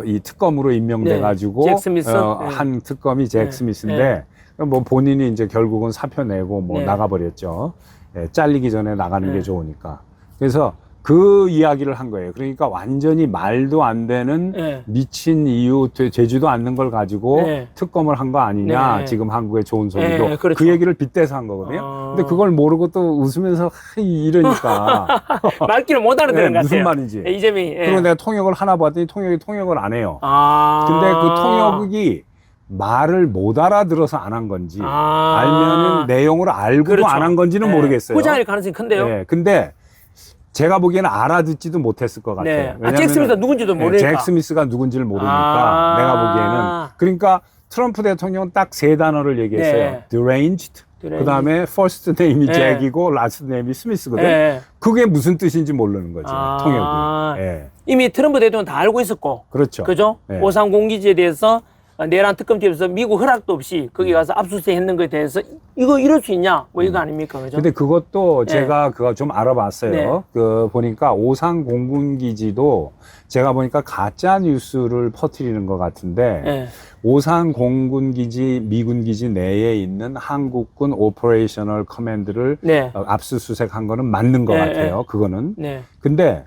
이 특검으로 임명돼가지고 잭 스미스? 한 특검이 잭 스미스인데 뭐 본인이 이제 결국은 사표 내고 뭐 네. 나가버렸죠. 예, 잘리기 전에 나가는 네. 게 좋으니까. 그래서 그 이야기를 한 거예요. 그러니까 완전히 말도 안 되는 네. 미친 이유 되지도 않는 걸 가지고 네. 특검을 한 거 아니냐. 네. 지금 한국의 좋은 소리도 네, 그렇죠. 그 얘기를 빗대서 한 거거든요. 근데 그걸 모르고 또 웃으면서 이러니까 말귀를 못 알아듣는 것 같아요. 무슨 말인지. 이 점이. 그리고 내가 통역을 하나 봤더니 통역을 안 해요. 아. 근데 그 통역이 말을 못 알아들어서 안 한 건지 알면은 내용을 알고도 그렇죠. 안 한 건지는 모르겠어요. 포장할 가능성이 큰데요. 네, 근데 제가 보기에는 알아듣지도 못했을 것 같아요. 네. 왜냐면은 잭 스미스가 누군지도 모르니까. 잭 스미스가 누군지를 모르니까 내가 보기에는 그러니까 트럼프 대통령은 딱 세 단어를 얘기했어요. 네. deranged. 그다음에 first name이 잭이고 last name이 스미스거든. 네. 그게 무슨 뜻인지 모르는 거지. 통역이. 예. 이미 트럼프 대통령 다 알고 있었고. 그렇죠. 그죠? 네. 오산 공기지에 대해서 내란 특검팀에서 미국 허락도 없이 거기 가서 압수수색 했는 것에 대해서 이거 이럴 수 있냐? 뭐 이거 아닙니까? 그죠? 근데 그것도 네. 제가 그거 좀 알아봤어요. 네. 그 보니까 오산 공군기지도 제가 보니까 가짜 뉴스를 퍼뜨리는 것 같은데 네. 오산 공군기지 미군기지 내에 있는 한국군 오퍼레이셔널 커맨드를 네. 압수수색한 거는 맞는 것 네, 같아요. 네. 그거는. 네. 근데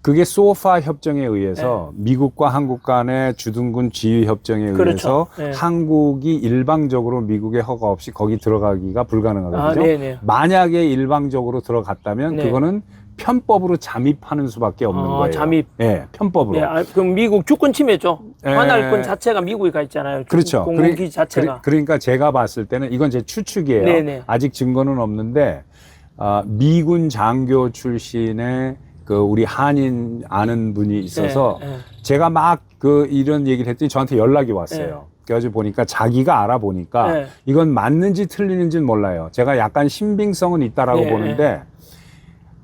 그게 소파 협정에 의해서 미국과 한국 간의 주둔군 지휘 협정에 그렇죠. 의해서 네. 한국이 일방적으로 미국의 허가 없이 거기 들어가기가 불가능하거든요. 네네. 만약에 일방적으로 들어갔다면 네. 그거는 편법으로 잠입하는 수밖에 없는 거예요. 잠입. 예, 편법으로. 네, 그럼 미국 주권 침해죠. 예. 관할권 자체가 미국에 가 있잖아요. 그렇죠. 공군기지 자체가. 그러니까 제가 봤을 때는 이건 제 추측이에요. 네네. 아직 증거는 없는데 미군 장교 출신의 그 우리 한인 아는 분이 있어서 네, 네. 제가 막 그 이런 얘기를 했더니 저한테 연락이 왔어요. 네. 그래서 보니까 자기가 알아보니까 네. 이건 맞는지 틀리는지는 몰라요. 제가 약간 신빙성은 있다라고 네. 보는데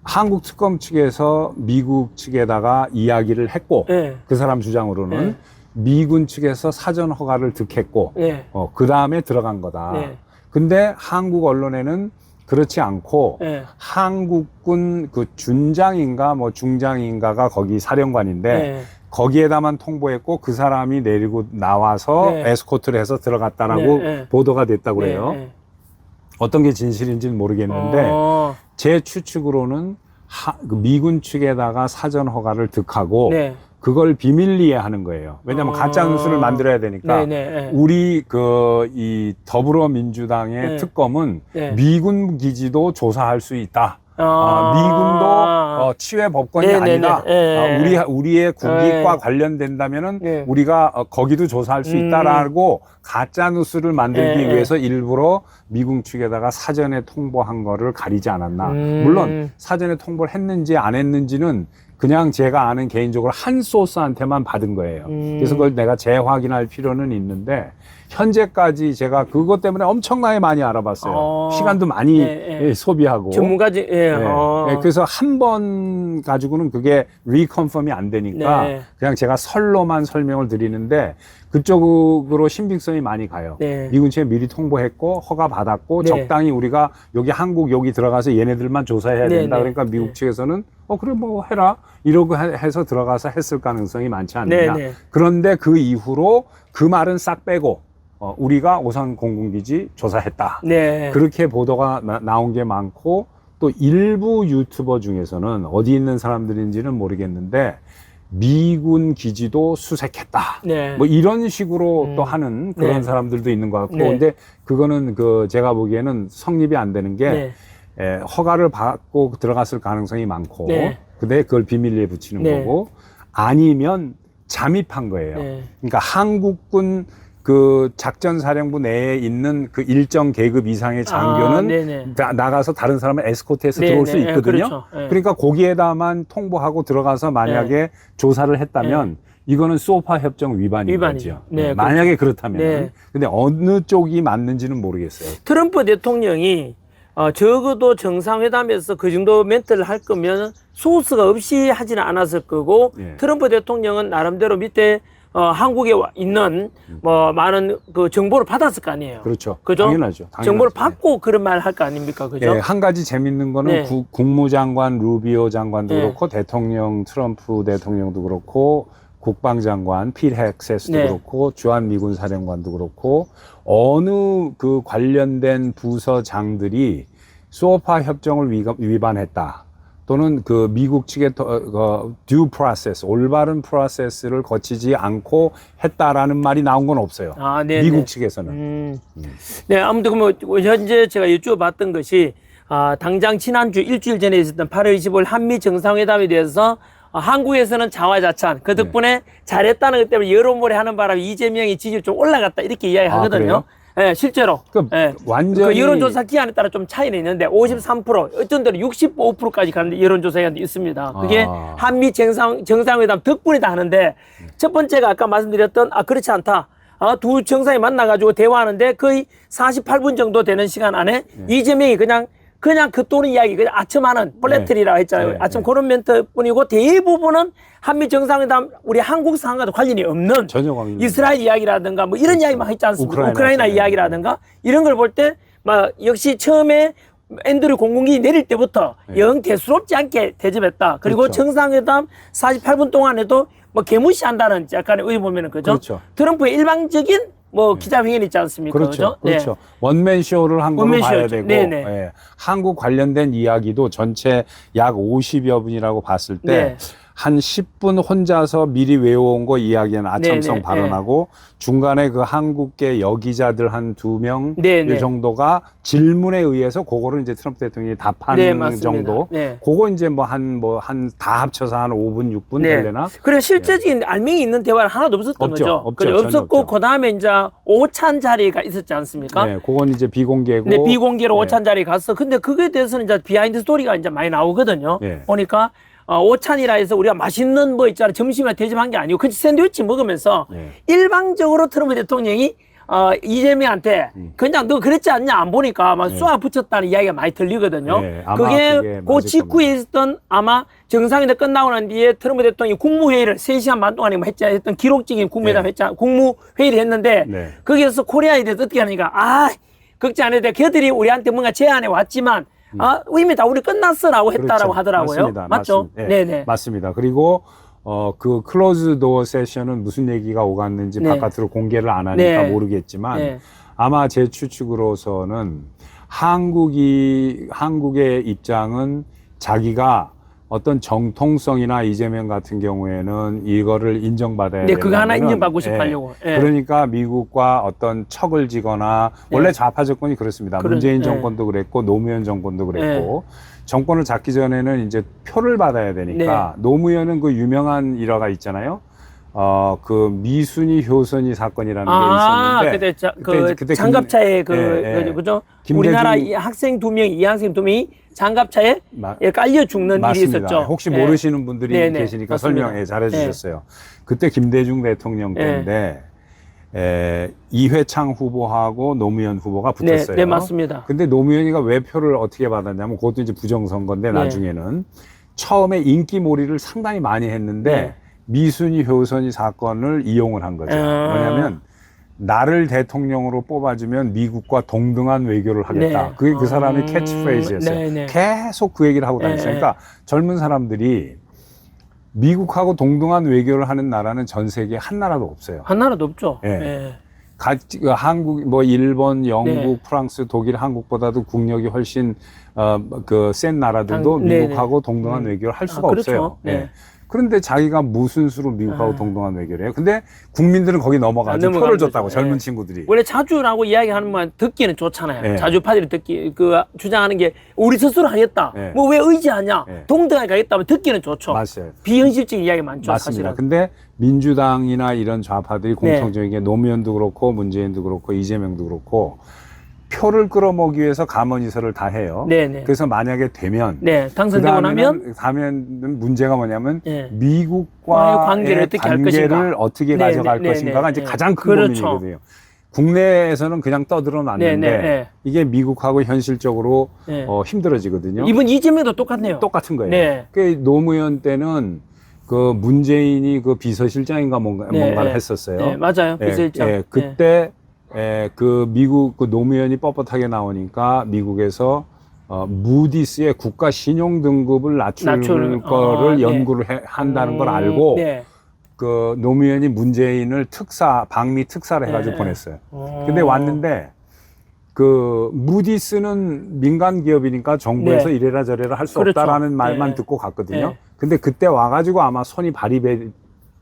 한국 특검 측에서 미국 측에다가 이야기를 했고 네. 그 사람 주장으로는 네. 미군 측에서 사전 허가를 득했고 네. 그 다음에 들어간 거다. 네. 근데 한국 언론에는 그렇지 않고 네. 한국군 그 준장인가 뭐 중장인가가 거기 사령관인데 네. 거기에다만 통보했고 그 사람이 내리고 나와서 네. 에스코트를 해서 들어갔다라고 네, 네. 보도가 됐다고 그래요. 네. 어떤 게 진실인지는 모르겠는데 제 추측으로는 그 미군 측에다가 사전 허가를 득하고 네. 그걸 비밀리에 하는 거예요. 왜냐하면 가짜 뉴스를 만들어야 되니까 네네. 우리 이 더불어민주당의 특검은 미군 기지도 조사할 수 있다. 미군도 치외 법권이 네네네. 아니다. 우리의 국익과 관련된다면은 우리가 거기도 조사할 수 있다라고 가짜 뉴스를 만들기 위해서 일부러 미군 측에다가 사전에 통보한 거를 가리지 않았나. 물론 사전에 통보를 했는지 안 했는지는 그냥 제가 아는 개인적으로 한 소스한테만 받은 거예요. 그래서 그걸 내가 재확인할 필요는 있는데 현재까지 제가 그것 때문에 엄청나게 많이 알아봤어요. 시간도 많이 소비하고. 전문가지. 그래서 한 번 가지고는 그게 리컨펌이 안 되니까 그냥 제가 설로만 설명을 드리는데 그쪽으로 신빙성이 많이 가요. 미군 측에 미리 통보했고 허가 받았고 적당히 우리가 여기 한국 여기 들어가서 얘네들만 조사해야 된다. 그러니까 미국 측에서는 그래 뭐 해라 이러고 해서 들어가서 했을 가능성이 많지 않느냐. 그런데 그 이후로 그 말은 싹 빼고 우리가 오산 공군기지 조사했다. 그렇게 보도가 나온 게 많고 또 일부 유튜버 중에서는 어디 있는 사람들인지는 모르겠는데 미군 기지도 수색했다. 뭐 이런 식으로 또 하는 그런 사람들도 있는 것 같고 근데 그거는 제가 보기에는 성립이 안 되는 게 허가를 받고 들어갔을 가능성이 많고 근데 그걸 비밀리에 붙이는 거고 아니면 잠입한 거예요. 그러니까 한국군 그 작전사령부 내에 있는 그 일정 계급 이상의 장교는 나가서 다른 사람을 에스코트해서 들어올 수 있거든요. 그렇죠. 그러니까 거기에다만 통보하고 들어가서 만약에 조사를 했다면 이거는 소파 협정 위반인 거죠. 만약에 그렇다면. 근데 어느 쪽이 맞는지는 모르겠어요. 트럼프 대통령이 적어도 정상회담에서 그 정도 멘트를 할 거면 소스가 없이 하지는 않았을 거고 트럼프 대통령은 나름대로 밑에 한국에 있는 많은 그 정보를 받았을 거 아니에요. 그렇죠. 그죠? 당연하죠. 정보를 받고 그런 말 할 거 아닙니까? 그죠? 한 가지 재밌는 거는 국무장관 루비오 장관도 그렇고 대통령 트럼프 대통령도 그렇고 국방장관 필 헥세스도 그렇고 주한 미군 사령관도 그렇고 어느 그 관련된 부서장들이 소파 협정을 위반했다. 또는 그 미국 측의 due process, 올바른 프로세스를 거치지 않고 했다라는 말이 나온 건 없어요. 미국 측에서는. 아무튼 뭐 현재 제가 여쭤봤던 것이 당장 지난주 일주일 전에 있었던 8월 25일 한미 정상회담에 대해서 한국에서는 자화자찬 그 덕분에 잘했다는 것 때문에 여론몰이 하는 바람에 이재명이 지지율 좀 올라갔다 이렇게 이야기하거든요. 실제로. 완전히 그 여론조사 기한에 따라 좀 차이는 있는데 53%, 어떤 데는 65%까지 가는 여론조사가 있습니다. 그게 한미 정상회담 덕분이다 하는데 첫 번째가 아까 말씀드렸던 그렇지 않다. 두 정상이 만나가지고 대화하는데 거의 48분 정도 되는 시간 안에 이재명이 그냥 그 또는 이야기, 그냥 아첨하는 플래트리라고 했잖아요. 아첨 그런 멘트뿐이고 대부분은 한미 정상회담 우리 한국 상황과도 관련이 없는 이스라엘 이야기라든가 뭐 이런 이야기만 했지 않습니까? 우크라이나 이야기라든가 이런 걸 볼 때 막 역시 처음에 앤드류 공군기 내릴 때부터 영 대수롭지 않게 대접했다. 그리고 정상회담 48분 동안에도 뭐 개무시한다는 약간의 의미 보면은 그죠? 트럼프의 일방적인 기자회견 있지 않습니까? 그렇죠. 원맨 쇼를 한 걸로 봐야 되고, 한국 관련된 이야기도 전체 약 50여 분이라고 봤을 때, 한 10분 혼자서 미리 외워온 거 이야기는 아첨성 발언하고 중간에 그 한국계 여기자들 한 2명 정도가 질문에 의해서 그거를 이제 트럼프 대통령이 답하는 정도. 그거 이제 다 합쳐서 한 5분, 6분 되려나? 그래 실제적인 알맹이 있는 대화는 하나도 없었던 거죠. 없었고 그 다음에 이제 오찬 자리가 있었지 않습니까? 그건 이제 비공개고. 비공개로 오찬 자리 갔어. 근데 그거에 대해서는 이제 비하인드 스토리가 이제 많이 나오거든요. 보니까. 오찬이라 해서 우리가 맛있는 있잖아. 점심에 대접한 게 아니고, 그치, 샌드위치 먹으면서 일방적으로 트럼프 대통령이, 이재명한테 그냥 너 그랬지 않냐 안 보니까 막 쏘아 붙였다는 이야기가 많이 들리거든요. 그게 그 직후에 있었던 아마 정상회담 끝나고 난 뒤에 트럼프 대통령이 국무회의를 3시간 반 동안에 했던 기록적인 국무회의를 했는데, 거기에서 코리아에 대해서 어떻게 하니까, 걱정 안 해도 돼. 걔들이 우리한테 뭔가 제안해 왔지만, 이미 다 우리 끝났어라고 했다라고 하더라고요. 맞죠? 네네. 맞습니다. 그리고 그 클로즈 도어 세션은 무슨 얘기가 오갔는지 바깥으로 공개를 안 하니까 모르겠지만 아마 제 추측으로서는 한국의 입장은 자기가 어떤 정통성이나 이재명 같은 경우에는 이거를 인정받아야 네, 그거 하나 되려면은, 인정받고 싶어 하려고. 예. 그러니까 미국과 어떤 척을 지거나 원래 좌파 정권이 그렇습니다. 문재인 정권도 그랬고 노무현 정권도 그랬고 정권을 잡기 전에는 이제 표를 받아야 되니까 노무현은 그 유명한 일화가 있잖아요. 그 미순이 효선이 사건이라는 게 있었는데 그때 장갑차에 그죠? 우리나라 학생 2명, 이학생 2명이 장갑차에 깔려 죽는 일이 있었죠. 혹시 모르시는 분들이 계시니까 설명해 잘해 주셨어요. 그때 김대중 대통령 때인데 이회창 후보하고 노무현 후보가 붙었어요. 네, 맞습니다. 근데 노무현이가 왜 표를 어떻게 받았냐면 그것도 이제 부정선거인데 나중에는 처음에 인기몰이를 상당히 많이 했는데 미순이 효선이 사건을 이용을 한 거죠. 뭐냐면 나를 대통령으로 뽑아주면 미국과 동등한 외교를 하겠다. 그게 그 사람의 캐치프레이즈였어요. 계속 그 얘기를 하고 다녔어요. 그러니까 젊은 사람들이 미국하고 동등한 외교를 하는 나라는 전 세계에 한 나라도 없어요. 한 나라도 없죠. 한국, 뭐 일본, 영국, 프랑스, 독일, 한국보다도 국력이 훨씬 센 나라들도 미국하고 동등한 외교를 할 수가 없어요. 그런데 자기가 무슨 수로 미국하고 동등한 외교를 해요? 근데 국민들은 거기 넘어가서 표를 줬다고, 젊은 친구들이. 원래 자주라고 이야기하는 말 듣기는 좋잖아요. 자주파들이 주장하는 게 우리 스스로 하겠다. 뭐 왜 의지하냐? 동등하게 가겠다면 듣기는 좋죠. 맞아요. 비현실적인 이야기 많죠. 맞습니다. 근데 민주당이나 이런 좌파들이 공통적인 게 노무현도 그렇고 문재인도 그렇고 이재명도 그렇고 표를 끌어모으기 위해서 감언이설을 다 해요. 그래서 만약에 되면 당선되고 나면 문제가 뭐냐면 미국과의 관계를 어떻게 가져갈 것인가가 이제 가장 큰 고민이거든요. 국내에서는 그냥 떠들어놨는데 이게 미국하고 현실적으로 힘들어지거든요. 이번 이재명도 똑같네요. 똑같은 거예요. 그 노무현 때는 그 문재인이 그 비서실장인가 뭔가를 했었어요. 맞아요. 비서실장. 그때 그 미국 그 노무현이 뻣뻣하게 나오니까 미국에서 무디스의 국가 신용 등급을 낮출 거를 연구를 한다는 걸 알고 그 노무현이 문재인을 방미 특사를 해가지고 보냈어요. 근데 왔는데 그 무디스는 민간 기업이니까 정부에서 이래라 저래라 할 수 없다라는 말만 듣고 갔거든요. 근데 그때 와가지고 아마 손이 발이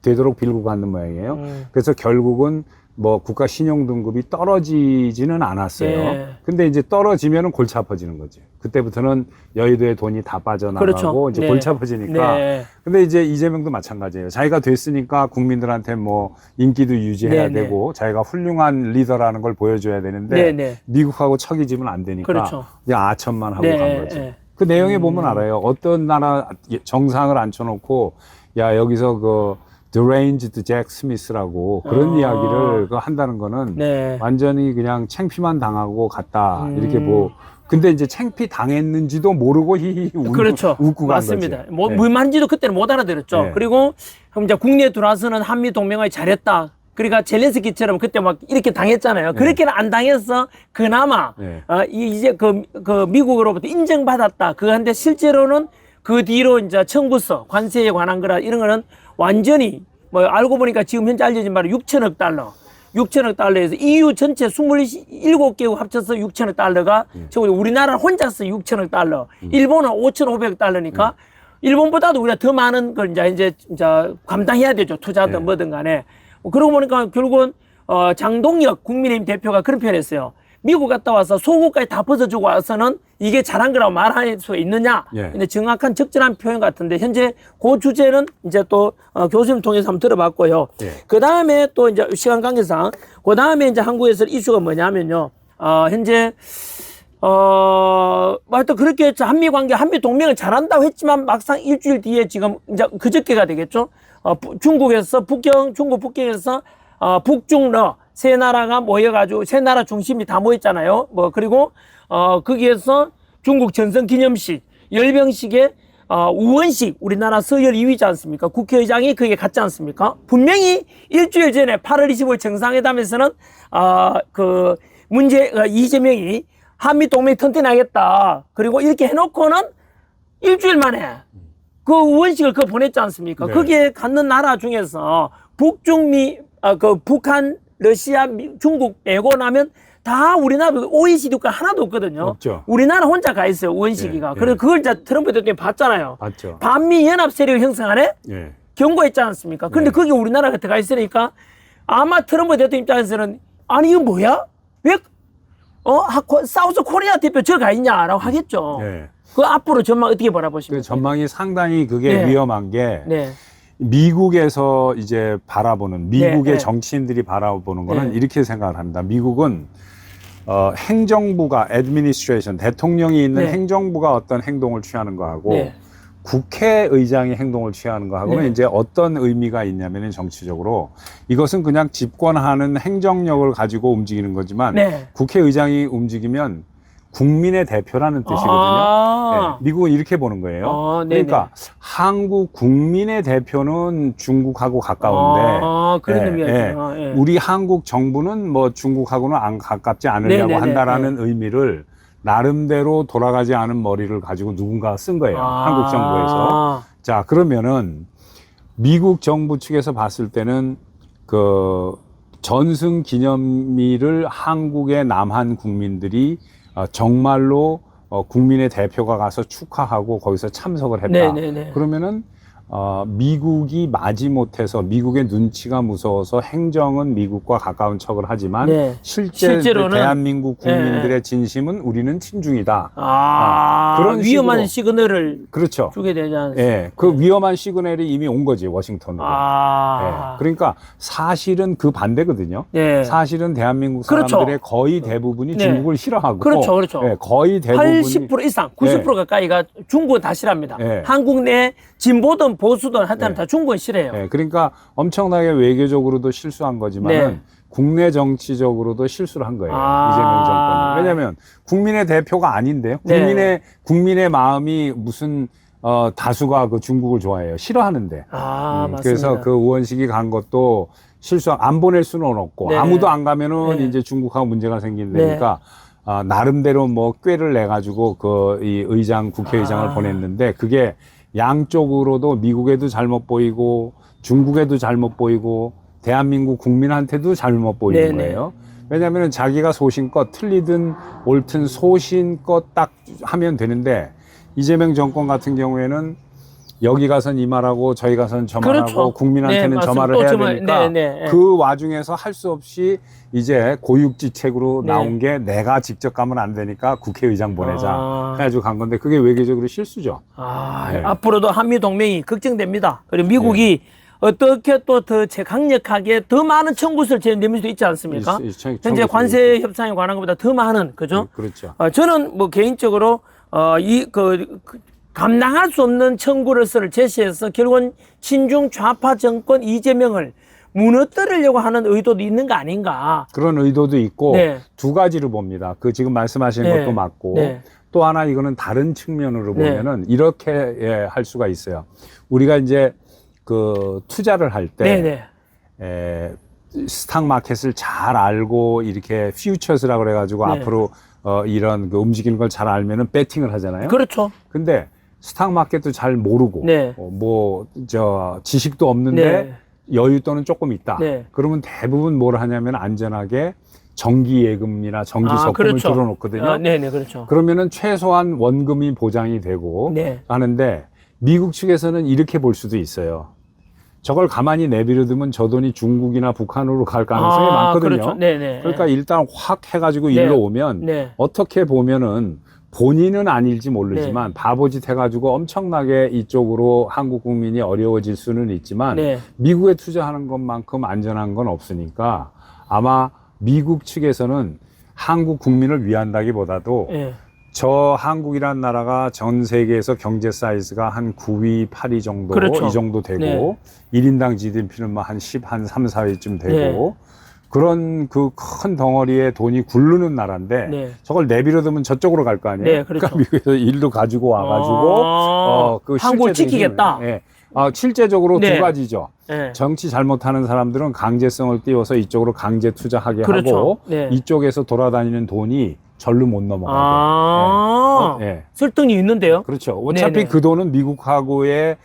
되도록 빌고 갔는 모양이에요. 그래서 결국은 뭐 국가 신용 등급이 떨어지지는 않았어요. 근데 이제 떨어지면은 골치 아파지는 거지. 그때부터는 여의도에 돈이 다 빠져나가고 이제 골치 아파지니까. 근데 이제 이재명도 마찬가지예요. 자기가 됐으니까 국민들한테 뭐 인기도 유지해야 되고 자기가 훌륭한 리더라는 걸 보여줘야 되는데 미국하고 척이 지면 안 되니까 그냥 아첨만 하고 간 거죠. 그 내용에 보면 알아요. 어떤 나라 정상을 앉혀놓고 야 여기서 그 deranged 잭 스미스라고 그런 이야기를 한다는 거는 완전히 그냥 창피만 당하고 갔다 이렇게 뭐 근데 이제 창피 당했는지도 모르고 히히 웃고 간 맞습니다. 거지. 뭐 말인지도 그때는 못 알아들었죠. 그리고 그럼 이제 국내에 들어와서는 한미 동맹을 잘했다. 그러니까 젤렌스키처럼 그때 막 이렇게 당했잖아요. 그렇게는 안 당해서 그나마 이제 그 미국으로부터 인정받았다. 그런데 실제로는 그 뒤로 이제 청구서 관세에 관한 거라 이런 거는 완전히 뭐 알고 보니까 지금 현재 알려진 바로 6천억 달러에서 EU 전체 27개국 합쳐서 6천억 달러가 우리나라 혼자서 6천억 달러, 일본은 5,500억 달러니까 일본보다도 우리가 더 많은 걸 이제 감당해야 되죠. 투자든 뭐든 간에. 그러고 보니까 결국은 장동혁 국민의힘 대표가 그런 표현을 했어요. 미국 갔다 와서 속옷까지 다 벗어주고 와서는 이게 잘한 거라고 말할 수 있느냐. 근데 정확한 적절한 표현 같은데 현재 그 주제는 이제 또 교수님 통해서 한번 들어봤고요. 그 다음에 또 이제 시간 관계상 그 다음에 이제 한국에서 이슈가 뭐냐면요. 현재 하여튼 그렇게 한미 관계, 한미 동맹을 잘한다고 했지만 막상 일주일 뒤에 지금 이제 그저께가 되겠죠. 중국에서 중국 북경에서 북중러 세 나라가 모여가지고 세 나라 중심이 다 모였잖아요. 뭐 그리고 거기에서 중국 전성 기념식 열병식에 우원식 우리나라 서열 2위지 않습니까? 국회의장이 거기에 갔지 않습니까? 분명히 일주일 전에 8월 25일 정상회담에서는 이재명이 한미 동맹 튼튼하겠다. 그리고 이렇게 해놓고는 일주일 만에 그 우원식을 보냈지 않습니까? 거기에 갖는 나라 중에서 북한, 러시아, 중국 빼고 나면 다 우리나라도 OECD 국가 하나도 없거든요. 없죠. 우리나라 혼자 가 있어요. 우원식이가. 예, 그래서 예. 그걸 트럼프 대통령이 봤잖아요. 맞죠. 반미 연합 세력 형성안에 예. 경고했지 않습니까? 그런데 네. 거기 우리나라가 들어가 있으니까 아마 트럼프 대통령 입장에서는 아니 이거 뭐야? 왜 사우스 코리아 대표 저 가 있냐라고 하겠죠. 예. 그 앞으로 전망 어떻게 그 바라보십니까? 전망이 상당히 그게 네. 위험한 게 네. 미국에서 이제 바라보는 미국의 네, 네. 정치인들이 바라보는 거는 네. 이렇게 생각을 합니다. 미국은 행정부가 administration 대통령이 있는 네. 행정부가 어떤 행동을 취하는 거하고 네. 국회의장이 행동을 취하는 거하고는 네. 이제 어떤 의미가 있냐면은 정치적으로 이것은 그냥 집권하는 행정력을 가지고 움직이는 거지만 네. 국회의장이 움직이면 국민의 대표라는 뜻이거든요. 아. 네, 미국은 이렇게 보는 거예요. 네네. 그러니까 한국 국민의 대표는 중국하고 가까운데 그런 예, 의미였구나. 예. 우리 한국 정부는 뭐 중국하고는 안 가깝지 않으려고 네네네. 한다라는 의미를 나름대로 돌아가지 않은 머리를 가지고 누군가가 쓴 거예요. 한국 정부에서. 자, 그러면은 미국 정부 측에서 봤을 때는 그 전승 기념일을 한국의 남한 국민들이 정말로 국민의 대표가 가서 축하하고 거기서 참석을 했다. 네네네. 그러면은 미국이 마지못해서 미국의 눈치가 무서워서 행정은 미국과 가까운 척을 하지만 네. 실제로는 실제로는 대한민국 국민들의 진심은 우리는 친중이다. 그런 그런 위험한 식으로. 시그널을 그렇죠. 주게 되지 않습니까? 예, 그 위험한 시그널이 이미 온 거지 워싱턴으로. 예, 그러니까 사실은 그 반대거든요. 네. 사실은 대한민국 그렇죠. 사람들의 거의 대부분이 네. 중국을 싫어하고, 그렇죠, 그렇죠. 예, 거의 대부분이 80% 이상, 90% 가까이가 중국은 다 싫어합니다. 네. 한국 내 진보든 보수든 하여튼 네. 다 중국은 싫어해요. 예, 그러니까 엄청나게 외교적으로도 실수한 거지만은 네. 국내 정치적으로도 실수를 한 거예요. 아. 이재명 정권이. 왜냐하면 국민의 대표가 아닌데요. 네. 국민의 마음이 무슨 다수가 그 중국을 좋아해요. 싫어하는데. 맞습니다. 그래서 그 우원식이 간 것도 안 보낼 수는 없고 네. 아무도 안 가면은 네. 이제 중국하고 문제가 생긴다니까 나름대로 뭐 꾀를 내 가지고 그 이 국회의장을 보냈는데 그게 양쪽으로도 미국에도 잘못 보이고 중국에도 잘못 보이고 대한민국 국민한테도 잘못 보이는 네네. 거예요. 왜냐하면 자기가 소신껏 틀리든 옳든 소신껏 딱 하면 되는데 이재명 정권 같은 경우에는 여기 가선 이 말하고 저희 가선 저 말하고 그렇죠. 국민한테는 네, 저 맞습니다. 말을 또 해야 저 말, 되니까 네. 그 와중에서 할 수 없이 이제 고육지책으로 네. 나온 게 내가 직접 가면 안 되니까 국회의장 보내자 해가지고 간 건데 그게 외교적으로 실수죠. 네. 앞으로도 한미 동맹이 걱정됩니다. 그리고 미국이 어떻게 또 더 강력하게 더 많은 청구서를 내밀 수도 있지 않습니까? 현재 관세 협상에 관한 것보다 더 많은, 그죠? 그렇죠. 저는 뭐 개인적으로 감당할 수 없는 청구서를 제시해서 결국은 친중 좌파 정권 이재명을 무너뜨리려고 하는 의도도 있는 거 아닌가. 그런 의도도 있고 네. 두 가지로 봅니다. 그 지금 말씀하시는 네. 것도 맞고 네. 또 하나 이거는 다른 측면으로 네. 보면은 이렇게 할 수가 있어요. 우리가 이제 그 투자를 할 때 스탁 마켓을 잘 알고 이렇게 퓨처스라고 그래가지고 네. 앞으로 이런 그 움직이는 걸 잘 알면은 배팅을 하잖아요. 그렇죠. 근데 스탁 마켓도 잘 모르고 네. 지식도 없는데 네. 여윳돈은 조금 있다. 네. 그러면 대부분 뭘 하냐면 안전하게 정기 예금이나 정기 적금을 그렇죠. 들어놓거든요. 네네, 그렇죠. 그러면은 최소한 원금이 보장이 되고 네. 하는데 미국 측에서는 이렇게 볼 수도 있어요. 저걸 가만히 내버려두면 저 돈이 중국이나 북한으로 갈 가능성이 많거든요. 그렇죠. 네네. 그러니까 일단 확 해가지고 네. 일로 오면 네. 어떻게 보면은 본인은 아닐지 모르지만 바보짓 해가지고 엄청나게 이쪽으로 한국 국민이 어려워질 수는 있지만 네. 미국에 투자하는 것만큼 안전한 건 없으니까 아마 미국 측에서는 한국 국민을 위한다기보다도 네. 저 한국이란 나라가 전 세계에서 경제 사이즈가 한 9위, 8위 정도 그렇죠. 이 정도 되고 네. 1인당 GDP는 뭐 한 3, 4위쯤 되고 그런 그 큰 덩어리의 돈이 굴르는 나라인데 네. 저걸 내버려두면 저쪽으로 갈 거 아니에요. 네, 그렇죠. 그러니까 미국에서 일도 가지고 와가지고 그 한국을 실제적인 지키겠다. 힘을, 예. 실제적으로 네. 두 가지죠. 네. 정치 잘못하는 사람들은 강제성을 띄워서 이쪽으로 강제 투자하게 그렇죠. 하고 네. 이쪽에서 돌아다니는 돈이 절로 못 넘어가게. 설득이 있는데요. 그렇죠. 어차피 네네. 그 돈은 미국하고의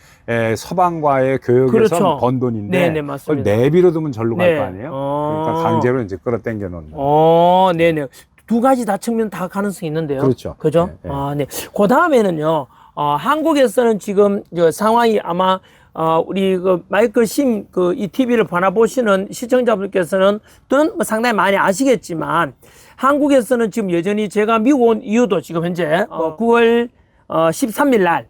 서방과의 교역에서 그렇죠. 번 돈인데 네네, 그걸 맞습니다. 내비려두면 절로 갈 네. 거 아니에요. 그러니까 강제로 이제 끌어당겨 놓는. 네네. 두 가지 다 측면 다 가능성이 있는데요. 그렇죠. 그죠? 네, 네. 네. 그 다음에는요, 한국에서는 지금 저 상황이 아마 우리 그 마이클 심 이 TV를 바라보시는 시청자분께서는 뭐 상당히 많이 아시겠지만 한국에서는 지금 여전히 제가 미국 온 이유도 지금 현재 9월 13일 날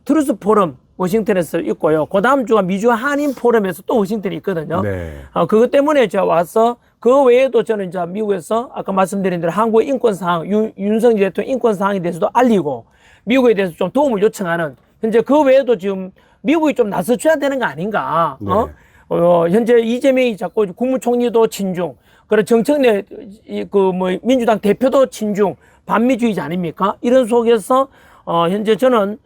트루스 포럼 워싱턴에서 있고요. 그 다음 주가 미주 한인 포럼에서 또 워싱턴이 있거든요. 네. 그것 때문에 제가 와서 그 외에도 저는 이제 미국에서 아까 말씀드린 대로 한국의 인권 사항, 윤석열 대통령 인권 사항에 대해서도 알리고 미국에 대해서 좀 도움을 요청하는 현재 그 외에도 지금 미국이 좀 나서줘야 되는 거 아닌가? 네. 현재 이재명이 자꾸 국무총리도 친중, 그리고 정청래 민주당 대표도 친중, 반미주의자 아닙니까? 이런 속에서 현재 저는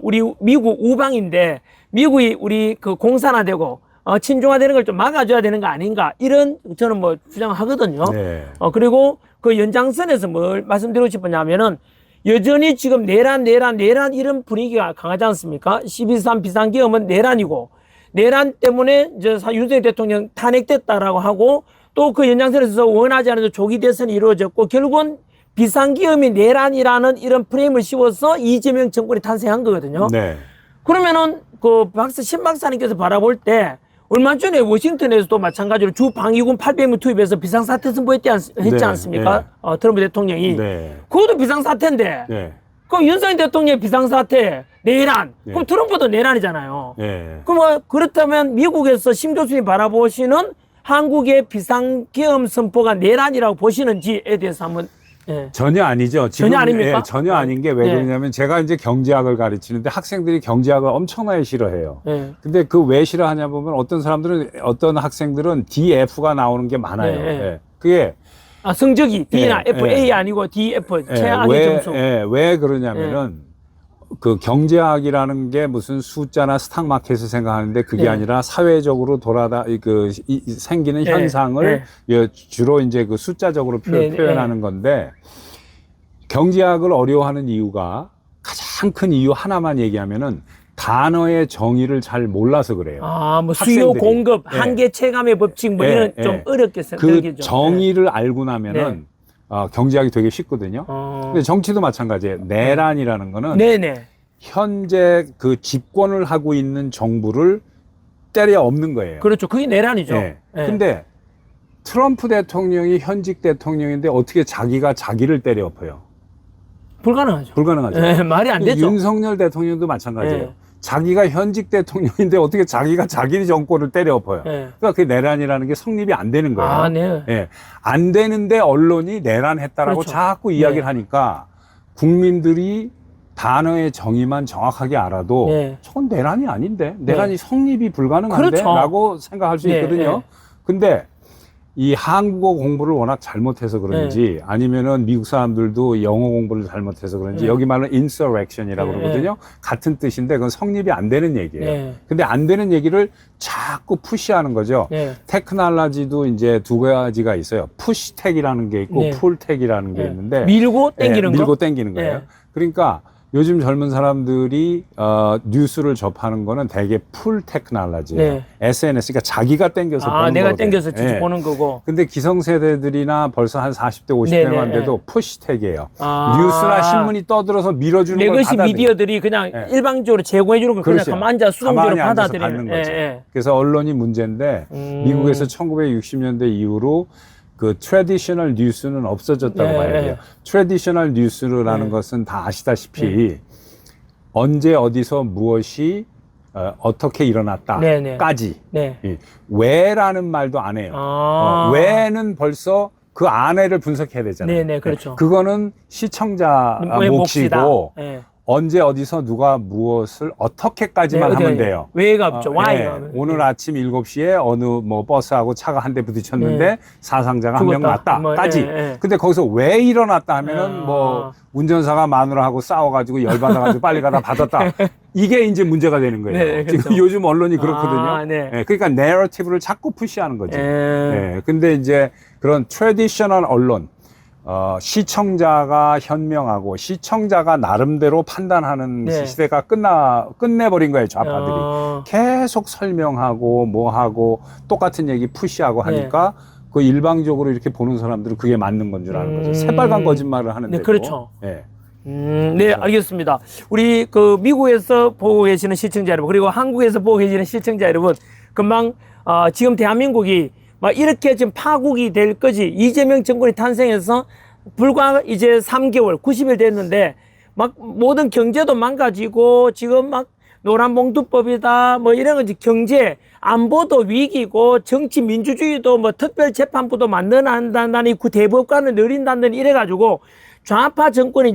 우리 미국 우방인데 미국이 우리 그 공산화되고 친중화되는 걸 좀 막아줘야 되는 거 아닌가 이런 저는 뭐 주장하거든요. 네. 그리고 그 연장선에서 뭘 말씀드리고 싶었냐면은 여전히 지금 내란 이런 분위기가 강하지 않습니까? 12.3 비상계엄은 내란이고 내란 때문에 이제 윤석열 대통령 탄핵됐다라고 하고 또 그 연장선에서 원하지 않은 조기 대선이 이루어졌고 결국은 비상계엄이 내란이라는 이런 프레임을 씌워서 이재명 정권이 탄생한 거거든요. 네. 그러면은 그 신 박사님께서 바라볼 때 얼마 전에 워싱턴에서도 마찬가지로 주 방위군 800명 투입해서 비상사태 선포했지 네, 않습니까? 트럼프 대통령이. 네. 그것도 비상사태인데. 네. 그럼 윤석열 대통령의 비상사태, 내란. 네. 그럼 트럼프도 내란이잖아요. 네. 그럼 그렇다면 미국에서 심 교수님이 바라보시는 한국의 비상계엄 선포가 내란이라고 보시는지에 대해서 한번. 예. 전혀 아니죠. 지금, 전혀 아닙니까? 전혀 아닌 게 왜 네. 그러냐면 제가 이제 경제학을 가르치는데 학생들이 경제학을 엄청나게 싫어해요. 예. 근데 그 왜 싫어하냐 보면 어떤 학생들은 DF가 나오는 게 많아요. 네, 네. 예. 그게 성적이 D나 예, F, 예. A 아니고 DF, 최악의 점수. 왜 그러냐면은 그 경제학이라는 게 무슨 숫자나 스탁마켓을 생각하는데 그게 네. 아니라 사회적으로 생기는 네. 현상을 주로 이제 그 숫자적으로 표현하는 건데 경제학을 어려워하는 이유가 가장 큰 이유 하나만 얘기하면은 단어의 정의를 잘 몰라서 그래요. 뭐 수요 학생들이. 공급, 예. 한계 체감의 법칙 뭐 이런 좀 어렵게 그 생각이죠. 정의를 알고 나면은 경제학이 되게 쉽거든요. 근데 정치도 마찬가지예요. 내란이라는 거는 네네. 현재 그 집권을 하고 있는 정부를 때려 엎는 거예요. 그렇죠. 그게 내란이죠. 예. 예. 근데 트럼프 대통령이 현직 대통령인데 어떻게 자기가 자기를 때려 엎어요? 불가능하죠. 불가능하죠. 예, 말이 안 되죠. 윤석열 대통령도 마찬가지예요. 예. 자기가 현직 대통령인데 어떻게 자기가 자기 정권을 때려 엎어요? 예. 그러니까 그 내란이라는 게 성립이 안 되는 거예요. 네. 예. 안 되는데 언론이 내란했다라고 그렇죠. 자꾸 이야기를 하니까 국민들이 단어의 정의만 정확하게 알아도 저건 내란이 아닌데 내란이 성립이 불가능한데 그렇죠. 라고 생각할 수 있거든요. 근데 이 한국어 공부를 워낙 잘못해서 그런지 아니면은 미국 사람들도 영어 공부를 잘못해서 그런지 여기 말로 insurrection이라고 그러거든요. 같은 뜻인데 그건 성립이 안 되는 얘기예요. 근데 안 되는 얘기를 자꾸 푸시하는 거죠. 테크놀로지도 이제 두 가지가 있어요. 푸시텍이라는 게 있고 풀텍이라는 게 있는데 밀고 땡기는 거. 밀고 땡기는 거예요. 그러니까 요즘 젊은 사람들이 뉴스를 접하는 거는 대개 풀 테크놀로지예요. SNS, 그러니까 자기가 땡겨서 보는 내가 거거든요. 땡겨서 직접 보는 거고. 근데 기성세대들이나 벌써 한 40대, 50대만 돼도 푸시텍이에요. 뉴스나 신문이 떠들어서 밀어주는 걸 레거시 받아들여요. 미디어들이 그냥 일방적으로 제공해 주는 걸 그냥 그렇죠. 가만히 앉아 수동적으로 가만히 앉아서 받아들이는 받는 거죠. 그래서 언론이 문제인데 미국에서 1960년대 이후로 그 트래디셔널 뉴스는 없어졌다고 봐야 돼요. 트래디셔널 뉴스라는 것은 다 아시다시피 언제 어디서 무엇이 어떻게 일어났다까지 왜라는 말도 안 해요. 왜는 벌써 그 안에를 분석해야 되잖아요. 그렇죠. 그거는 시청자 몫이고 언제 어디서 누가 무엇을 어떻게까지만 하면 돼요. 왜가 없죠. Why가. 오늘 아침 7시에 어느 뭐 버스하고 차가 한 대 부딪혔는데 사상자가 한 명 났다까지. 근데 거기서 왜 일어났다 하면은 뭐 운전사가 마누라하고 싸워가지고 열받아가지고 빨리 가다 받았다. 이게 이제 문제가 되는 거예요. 그렇죠. 지금 요즘 언론이 그렇거든요. 그러니까 내러티브를 자꾸 푸시하는 거죠. 근데 이제 그런 트래디셔널 언론, 시청자가 현명하고 시청자가 나름대로 판단하는 시대가 끝내버린 거예요, 좌파들이. 계속 설명하고 뭐하고 똑같은 얘기 푸시하고 하니까 그 일방적으로 이렇게 보는 사람들은 그게 맞는 건 줄 아는 거죠. 새빨간 거짓말을 하는데. 네, 그렇죠. 예. 네, 알겠습니다. 우리 그 미국에서 보고 계시는 시청자 여러분, 그리고 한국에서 보고 계시는 시청자 여러분, 금방 지금 대한민국이 막 이렇게 지금 파국이 될 거지. 이재명 정권이 탄생해서 불과 이제 3개월, 90일 됐는데 막 모든 경제도 망가지고 지금 막 노란봉투법이다 뭐 이런 거지. 경제 안보도 위기고 정치 민주주의도 뭐 특별재판부도 만들어낸다니 그 대법관을 늘린다는 이래가지고 좌파 정권이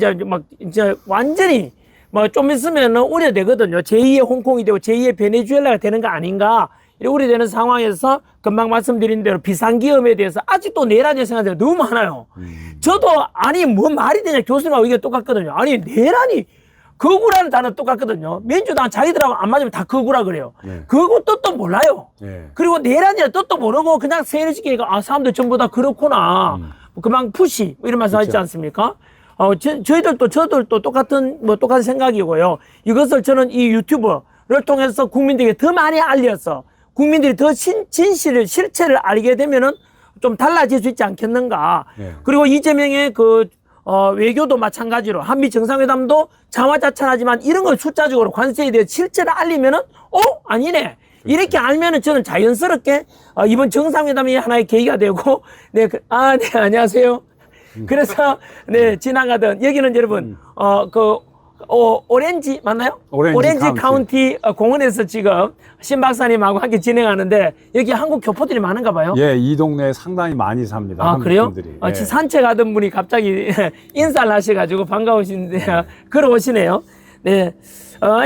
이제 완전히 뭐 좀 있으면 우려되거든요. 제2의 홍콩이 되고 제2의 베네수엘라가 되는 거 아닌가 이렇게 우려되는 상황에서 금방 말씀드린 대로 비상기업에 대해서 아직도 내란이 생각들이 너무 많아요. 저도 아니 뭐 말이 되냐 교수님하고 이게 똑같거든요. 아니 내란이 거구라는 단어 똑같거든요. 민주당 자기들하고 안 맞으면 다 거구라 그래요. 네. 거구 뜻도 몰라요. 네. 그리고 내란이라 뜻도 모르고 그냥 세뇌시키니까 사람들 전부 다 그렇구나. 금방 푸시 뭐 이런 말씀 하시지 않습니까? 저들도 똑같은 생각이고요. 이것을 저는 이 유튜브를 통해서 국민들에게 더 많이 알려서 국민들이 더 진실을 실체를 알게 되면은 좀 달라질 수 있지 않겠는가. 네. 그리고 이재명의 외교도 마찬가지로 한미 정상회담도 자화자찬하지만 이런 걸 숫자적으로 관세에 대해 실체를 알리면은 아니네. 이렇게 알면은 저는 자연스럽게 이번 정상회담이 하나의 계기가 되고 네, 안녕하세요. 그래서 네, 지나가던 여기는 여러분 오렌지 맞나요? 오렌지 카운티 공원에서 지금 신 박사님하고 함께 진행하는데 여기 한국 교포들이 많은가 봐요. 예, 이 동네에 상당히 많이 삽니다. 아, 그래요? 분들이. 예. 산책하던 분이 갑자기 인사를 하셔가지고 반가우신데 걸어오시네요. 네.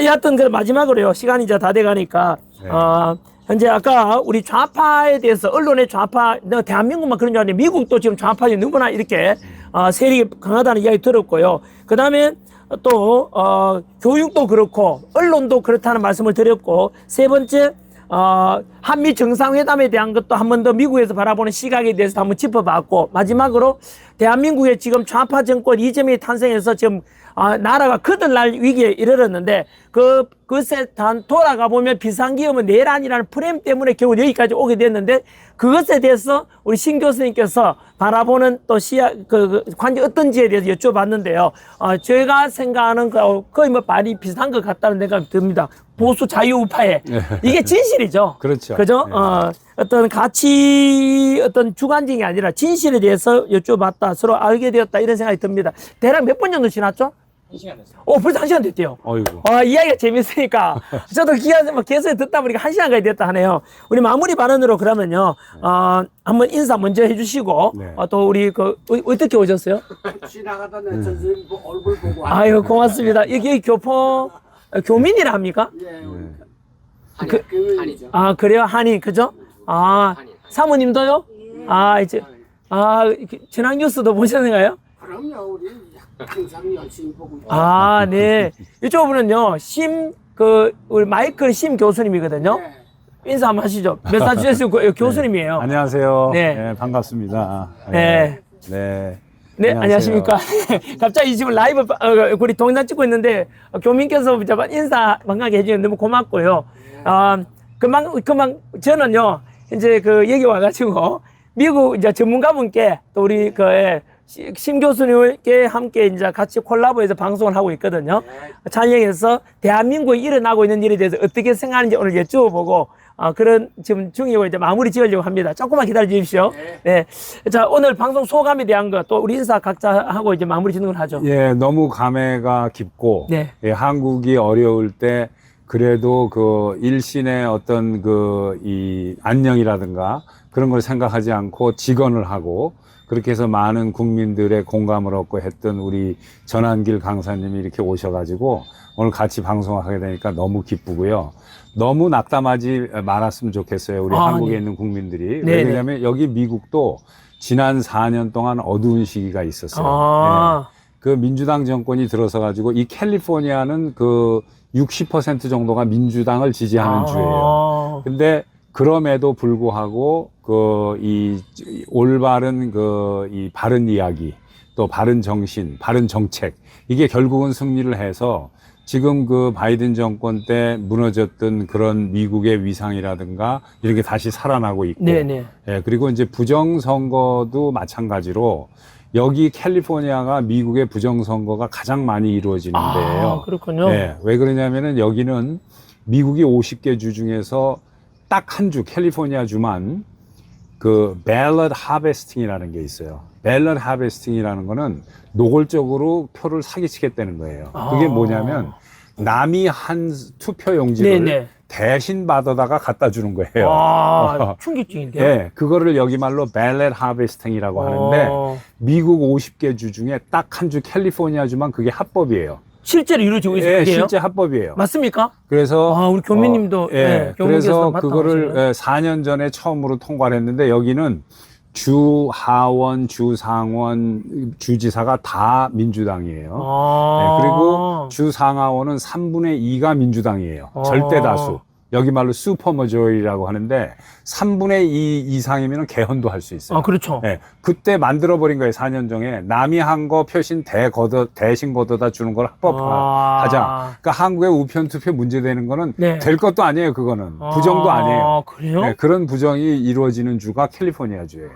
여하튼 마지막으로요. 시간이 이제 다 돼가니까 네. 현재 아까 우리 좌파에 대해서 언론의 좌파, 대한민국만 그런 줄 알았는데 미국도 지금 좌파이 누구나 이렇게 세력이 강하다는 이야기 들었고요. 그 다음에 또 교육도 그렇고 언론도 그렇다는 말씀을 드렸고 세 번째 한미 정상회담에 대한 것도 한 번 더 미국에서 바라보는 시각에 대해서 한번 짚어봤고 마지막으로 대한민국의 지금 좌파 정권 이재명이 탄생해서 지금 나라가 거들날 위기에 이르렀는데 그것에 돌아가 보면 비상기업은 내란이라는 프레임 때문에 결국 여기까지 오게 됐는데 그것에 대해서 우리 신 교수님께서 바라보는 또 관점 어떤지에 대해서 여쭤봤는데요. 제가 생각하는 거의 말이 비슷한 것 같다는 생각이 듭니다. 보수 자유우파에 이게 진실이죠. 그렇죠. 그죠? 네. 어떤 어떤 주관적인 게 아니라 진실에 대해서 여쭤봤다. 서로 알게 되었다. 이런 생각이 듭니다. 대략 몇 분 정도 지났죠? 1시간 됐어요. 벌써 1시간 됐대요. 어이구. 이야기가 재밌으니까. 저도 계속 듣다 보니까 1시간까지 됐다 하네요. 우리 마무리 발언으로 그러면요. 한번 인사 먼저 해주시고, 네. 또 우리 어떻게 오셨어요? 지나가다 내 선생님 얼굴 보고 아유, 고맙습니다. 여기 교민이라 합니까? 예, 그- 그래요? 한인, 그죠? 사모님도요? 이제, 전학 뉴스도 보셨는가요? 그럼요. 우리 항상 열심히 보고 있어요. 네. 이쪽으로는요, 우리 마이클 심 교수님이거든요. 네. 인사 한번 하시죠. 메사추세츠 교수님이에요. 안녕하세요. 네. 네, 반갑습니다. 네. 네. 네, 안녕하십니까. 갑자기 지금 라이브, 우리 동영상 찍고 있는데, 교민께서 인사 반갑게 해주면 너무 고맙고요. 금방, 저는요, 이제 여기 와가지고, 미국 이제 전문가분께 또 우리 심 교수님께 함께 이제 같이 콜라보해서 방송을 하고 있거든요. 촬영해서 대한민국에 일어나고 있는 일에 대해서 어떻게 생각하는지 오늘 여쭤보고, 그런 지금 중이고 이제 마무리 지으려고 합니다. 조금만 기다려 주십시오. 네. 자, 오늘 방송 소감에 대한 거 또 우리 인사 각자 하고 이제 마무리 짓는 걸 하죠. 예, 너무 감회가 깊고, 네. 예, 한국이 어려울 때 그래도 일신의 어떤 이 안녕이라든가 그런 걸 생각하지 않고 직언을 하고 그렇게 해서 많은 국민들의 공감을 얻고 했던 우리 전한길 강사님이 이렇게 오셔가지고 오늘 같이 방송을 하게 되니까 너무 기쁘고요. 너무 낙담하지 말았으면 좋겠어요. 우리 한국에 네. 있는 국민들이. 네네. 왜냐하면 여기 미국도 지난 4년 동안 어두운 시기가 있었어요. 네. 민주당 정권이 들어서 가지고 이 캘리포니아는 60% 정도가 민주당을 지지하는 주예요. 근데 그럼에도 불구하고 이 올바른 이 바른 이야기 또 바른 정신, 바른 정책 이게 결국은 승리를 해서 지금 그 바이든 정권 때 무너졌던 그런 미국의 위상이라든가 이렇게 다시 살아나고 있고, 네네. 예, 그리고 이제 부정선거도 마찬가지로 여기 캘리포니아가 미국의 부정선거가 가장 많이 이루어지는데요. 아, 그렇군요. 예, 왜 그러냐면은 여기는 미국이 50개 주 중에서 딱 한 주, 캘리포니아 주만 그 ballot harvesting이라는 게 있어요. ballot harvesting이라는 거는 노골적으로 표를 사기치겠다는 거예요. 그게 뭐냐면 남이 한 투표 용지를 네네. 대신 받아다가 갖다 주는 거예요. 아, 충격적인데요. 예, 그거를 여기 말로 ballot harvesting이라고 하는데 미국 50개 주 중에 딱 한 주 캘리포니아 주만 그게 합법이에요. 실제로 이루어지고 있어요. 예, 실제 합법이에요. 맞습니까? 그래서 아, 우리 교민님도 예, 교민께서 그래서 그거를 맡아오시네요. 4년 전에 처음으로 통과를 했는데 여기는 주 하원, 주 상원, 주지사가 다 민주당이에요. 아. 네, 그리고 주 상하원은 3분의 2가 민주당이에요. 절대 다수. 여기 말로 슈퍼 머저리라고 하는데 3분의 2 이상이면 개헌도 할 수 있어요. 아, 그렇죠. 네, 그때 만들어버린 거예요. 4년 전에. 남이 한 거 표신 대신 걷어다 주는 걸 합법화하자. 그러니까 한국의 우편 투표 문제되는 거는 네. 될 것도 아니에요. 그거는. 부정도 아니에요. 그래요? 네, 그런 부정이 이루어지는 주가 캘리포니아 주예요.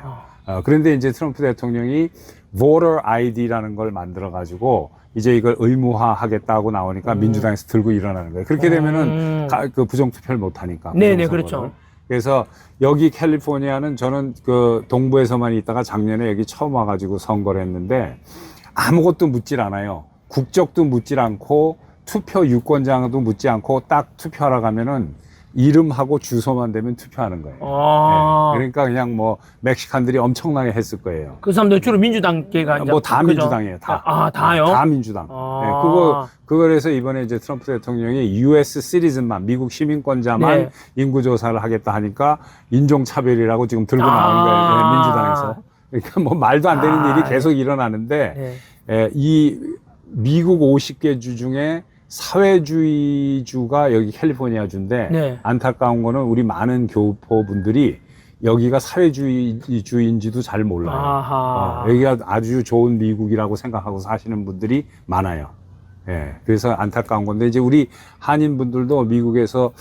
그런데 이제 트럼프 대통령이 voter ID라는 걸 만들어 가지고 이제 이걸 의무화하겠다고 나오니까 민주당에서 들고 일어나는 거예요. 그렇게 되면은 그 부정 투표를 못 하니까. 네네, 그렇죠. 그래서 여기 캘리포니아는 저는 그 동부에서만 있다가 작년에 여기 처음 와가지고 선거를 했는데 아무것도 묻질 않아요. 국적도 묻질 않고 투표 유권장도 묻지 않고 딱 투표하러 가면은 이름하고 주소만 되면 투표하는 거예요. 네, 그러니까 그냥 뭐 멕시칸들이 엄청나게 했을 거예요. 그 사람들 주로 민주당계가 뭐 다 그죠? 민주당이에요. 다. 아, 다요? 다 민주당. 네, 그거에서 이번에 이제 트럼프 대통령이 US 시리즌만 미국 시민권자만 네. 인구조사를 하겠다 하니까 인종차별이라고 지금 들고 나오는 거예요. 네, 민주당에서. 그러니까 뭐 말도 안 되는 일이 계속 일어나는데 이 미국 50개 주 중에 사회주의 주가 여기 캘리포니아 주인데 안타까운 거는 우리 많은 교포분들이 여기가 사회주의 주인지도 잘 몰라요. 여기가 아주 좋은 미국이라고 생각하고 사시는 분들이 많아요. 예, 그래서 안타까운 건데 이제 우리 한인분들도 미국에서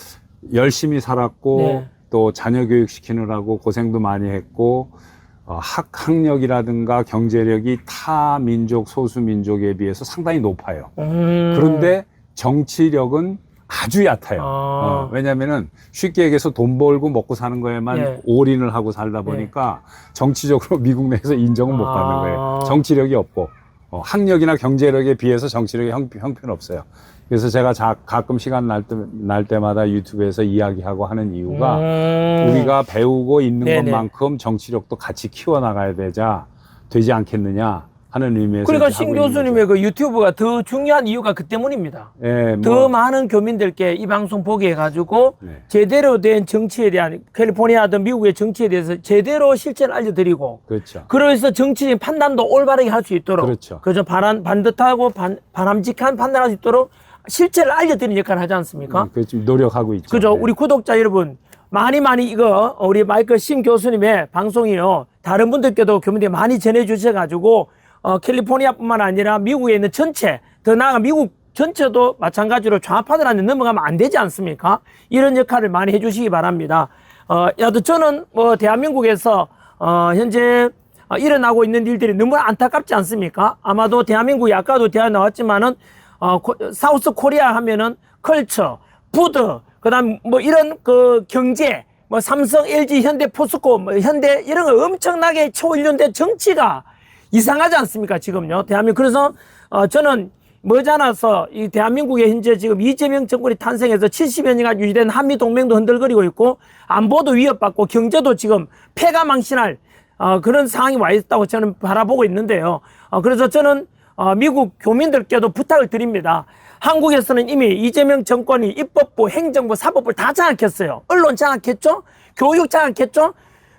열심히 살았고 또 자녀 교육 시키느라고 고생도 많이 했고 학력이라든가 경제력이 타 민족 소수 민족에 비해서 상당히 높아요. 그런데 정치력은 아주 얕아요. 왜냐면은 쉽게 얘기해서 돈 벌고 먹고 사는 거에만 올인을 하고 살다 보니까 정치적으로 미국 내에서 인정은 못 받는 거예요. 정치력이 없고 학력이나 경제력에 비해서 정치력이 형편없어요. 그래서 제가 가끔 시간 날 때마다 유튜브에서 이야기하고 하는 이유가 우리가 배우고 있는 것만큼 정치력도 같이 키워나가야 되지 않겠느냐 하는 의미에서. 그러니까 신 교수님의 그 유튜브가 더 중요한 이유가 그 때문입니다. 네, 더 많은 교민들께 이 방송 보게 해가지고 제대로 된 정치에 대한 캘리포니아든 미국의 정치에 대해서 제대로 실제를 알려드리고 그렇죠. 그래서 정치적인 판단도 올바르게 할 수 있도록 그렇죠. 그저 반듯하고 바람직한 판단할 수 있도록 실제를 알려드리는 역할을 하지 않습니까? 지금 노력하고 있죠. 그죠. 우리 구독자 여러분 많이 이거 우리 마이클 신 교수님의 방송이요. 다른 분들께도 교민들이 많이 전해주셔가지고 캘리포니아뿐만 아니라 미국에 있는 전체, 더 나아가 미국 전체도 마찬가지로 좌파들한테 넘어가면 안 되지 않습니까? 이런 역할을 많이 해주시기 바랍니다. 여하튼 저는 뭐 대한민국에서 현재 일어나고 있는 일들이 너무 안타깝지 않습니까? 아마도 대한민국이 아까도 대화 나왔지만은 사우스 코리아 하면은 컬처, 푸드, 그다음 뭐 이런 그 경제, 뭐 삼성, LG, 현대, 포스코, 뭐 현대 이런 거 엄청나게 초일련된 정치가 이상하지 않습니까? 지금요. 대한민국. 그래서 저는 머지않아서 이 대한민국에 현재 지금 이재명 정권이 탄생해서 70여 년간 유지된 한미 동맹도 흔들거리고 있고 안보도 위협받고 경제도 지금 폐가망신할 그런 상황이 와 있다고 저는 바라보고 있는데요. 그래서 저는 미국 교민들께도 부탁을 드립니다. 한국에서는 이미 이재명 정권이 입법부, 행정부, 사법부를 다 장악했어요. 언론 장악했죠? 교육 장악했죠?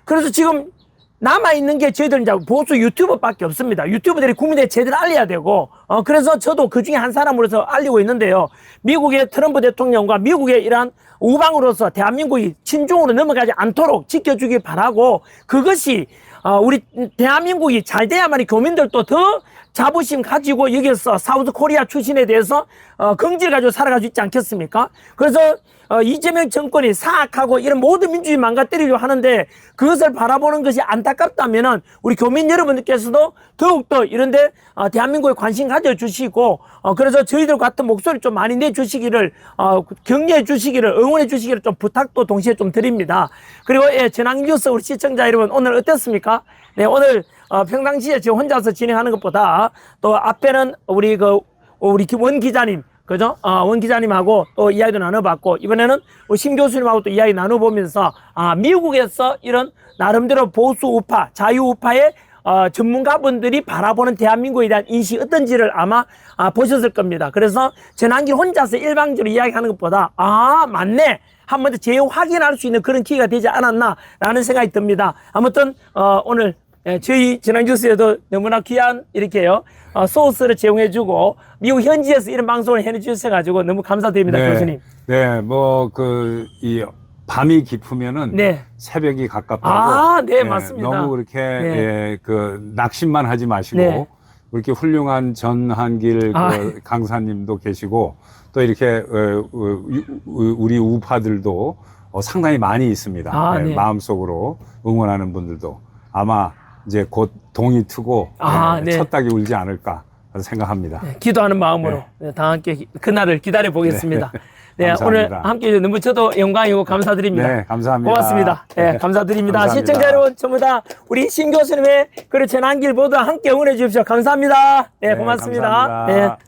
그래서 지금 남아있는 게 저희들 이제 보수 유튜버밖에 없습니다. 유튜버들이 국민들에 제대로 알려야 되고, 그래서 저도 그 중에 한 사람으로서 알리고 있는데요. 미국의 트럼프 대통령과 미국의 이러한 우방으로서 대한민국이 친중으로 넘어가지 않도록 지켜주길 바라고, 그것이 우리 대한민국이 잘 돼야만 교민들도 더 자부심 가지고 여기서 사우스 코리아 출신에 대해서 긍지를 가지고 살아갈 수 있지 않겠습니까? 그래서 이재명 정권이 사악하고 이런 모든 민주주의 망가뜨리려고 하는데 그것을 바라보는 것이 안타깝다면은 우리 교민 여러분들께서도 더욱더 이런데 대한민국에 관심 가져주시고 그래서 저희들 같은 목소리 좀 많이 내주시기를 격려해 주시기를 응원해 주시기를 좀 부탁도 동시에 좀 드립니다. 그리고 전환뉴스 우리 시청자 여러분 오늘 어땠습니까? 네, 오늘 평상시에 저 혼자서 진행하는 것보다 또 앞에는 우리 원 기자님, 그죠? 원 기자님하고 또 이야기도 나눠봤고, 이번에는 우리 심 교수님하고 또 이야기 나눠보면서, 미국에서 이런 나름대로 보수 우파, 자유 우파의 전문가분들이 바라보는 대한민국에 대한 인식이 어떤지를 아마 보셨을 겁니다. 그래서 전환길 혼자서 일방적으로 이야기하는 것보다, 맞네. 한 번 더 재확인할 수 있는 그런 기회가 되지 않았나라는 생각이 듭니다. 아무튼, 오늘 저희 전환뉴스에도 너무나 귀한 이렇게요 소스를 제공해주고 미국 현지에서 이런 방송을 해주셔가지고 너무 감사드립니다. 네, 교수님. 네, 뭐 이 밤이 깊으면은 네. 새벽이 가깝다고. 네, 맞습니다. 너무 그렇게 네. 낙심만 하지 마시고 네. 이렇게 훌륭한 전한길 강사님도 계시고 또 이렇게 우리 우파들도 상당히 많이 있습니다. 네. 마음속으로 응원하는 분들도 아마 이제 곧 동이 트고 네. 첫 닭이 울지 않을까 생각합니다. 네, 기도하는 마음으로 다 함께 그날을 기다려 보겠습니다. 네, 오늘 함께 해주셔서 너무 저도 영광이고 감사드립니다. 네, 감사합니다. 고맙습니다. 네, 감사드립니다. 감사합니다. 시청자 여러분 전부 다 우리 심 교수님의 그런 전환길 모두 함께 응원해 주십시오. 감사합니다. 네, 고맙습니다. 감사합니다. 네.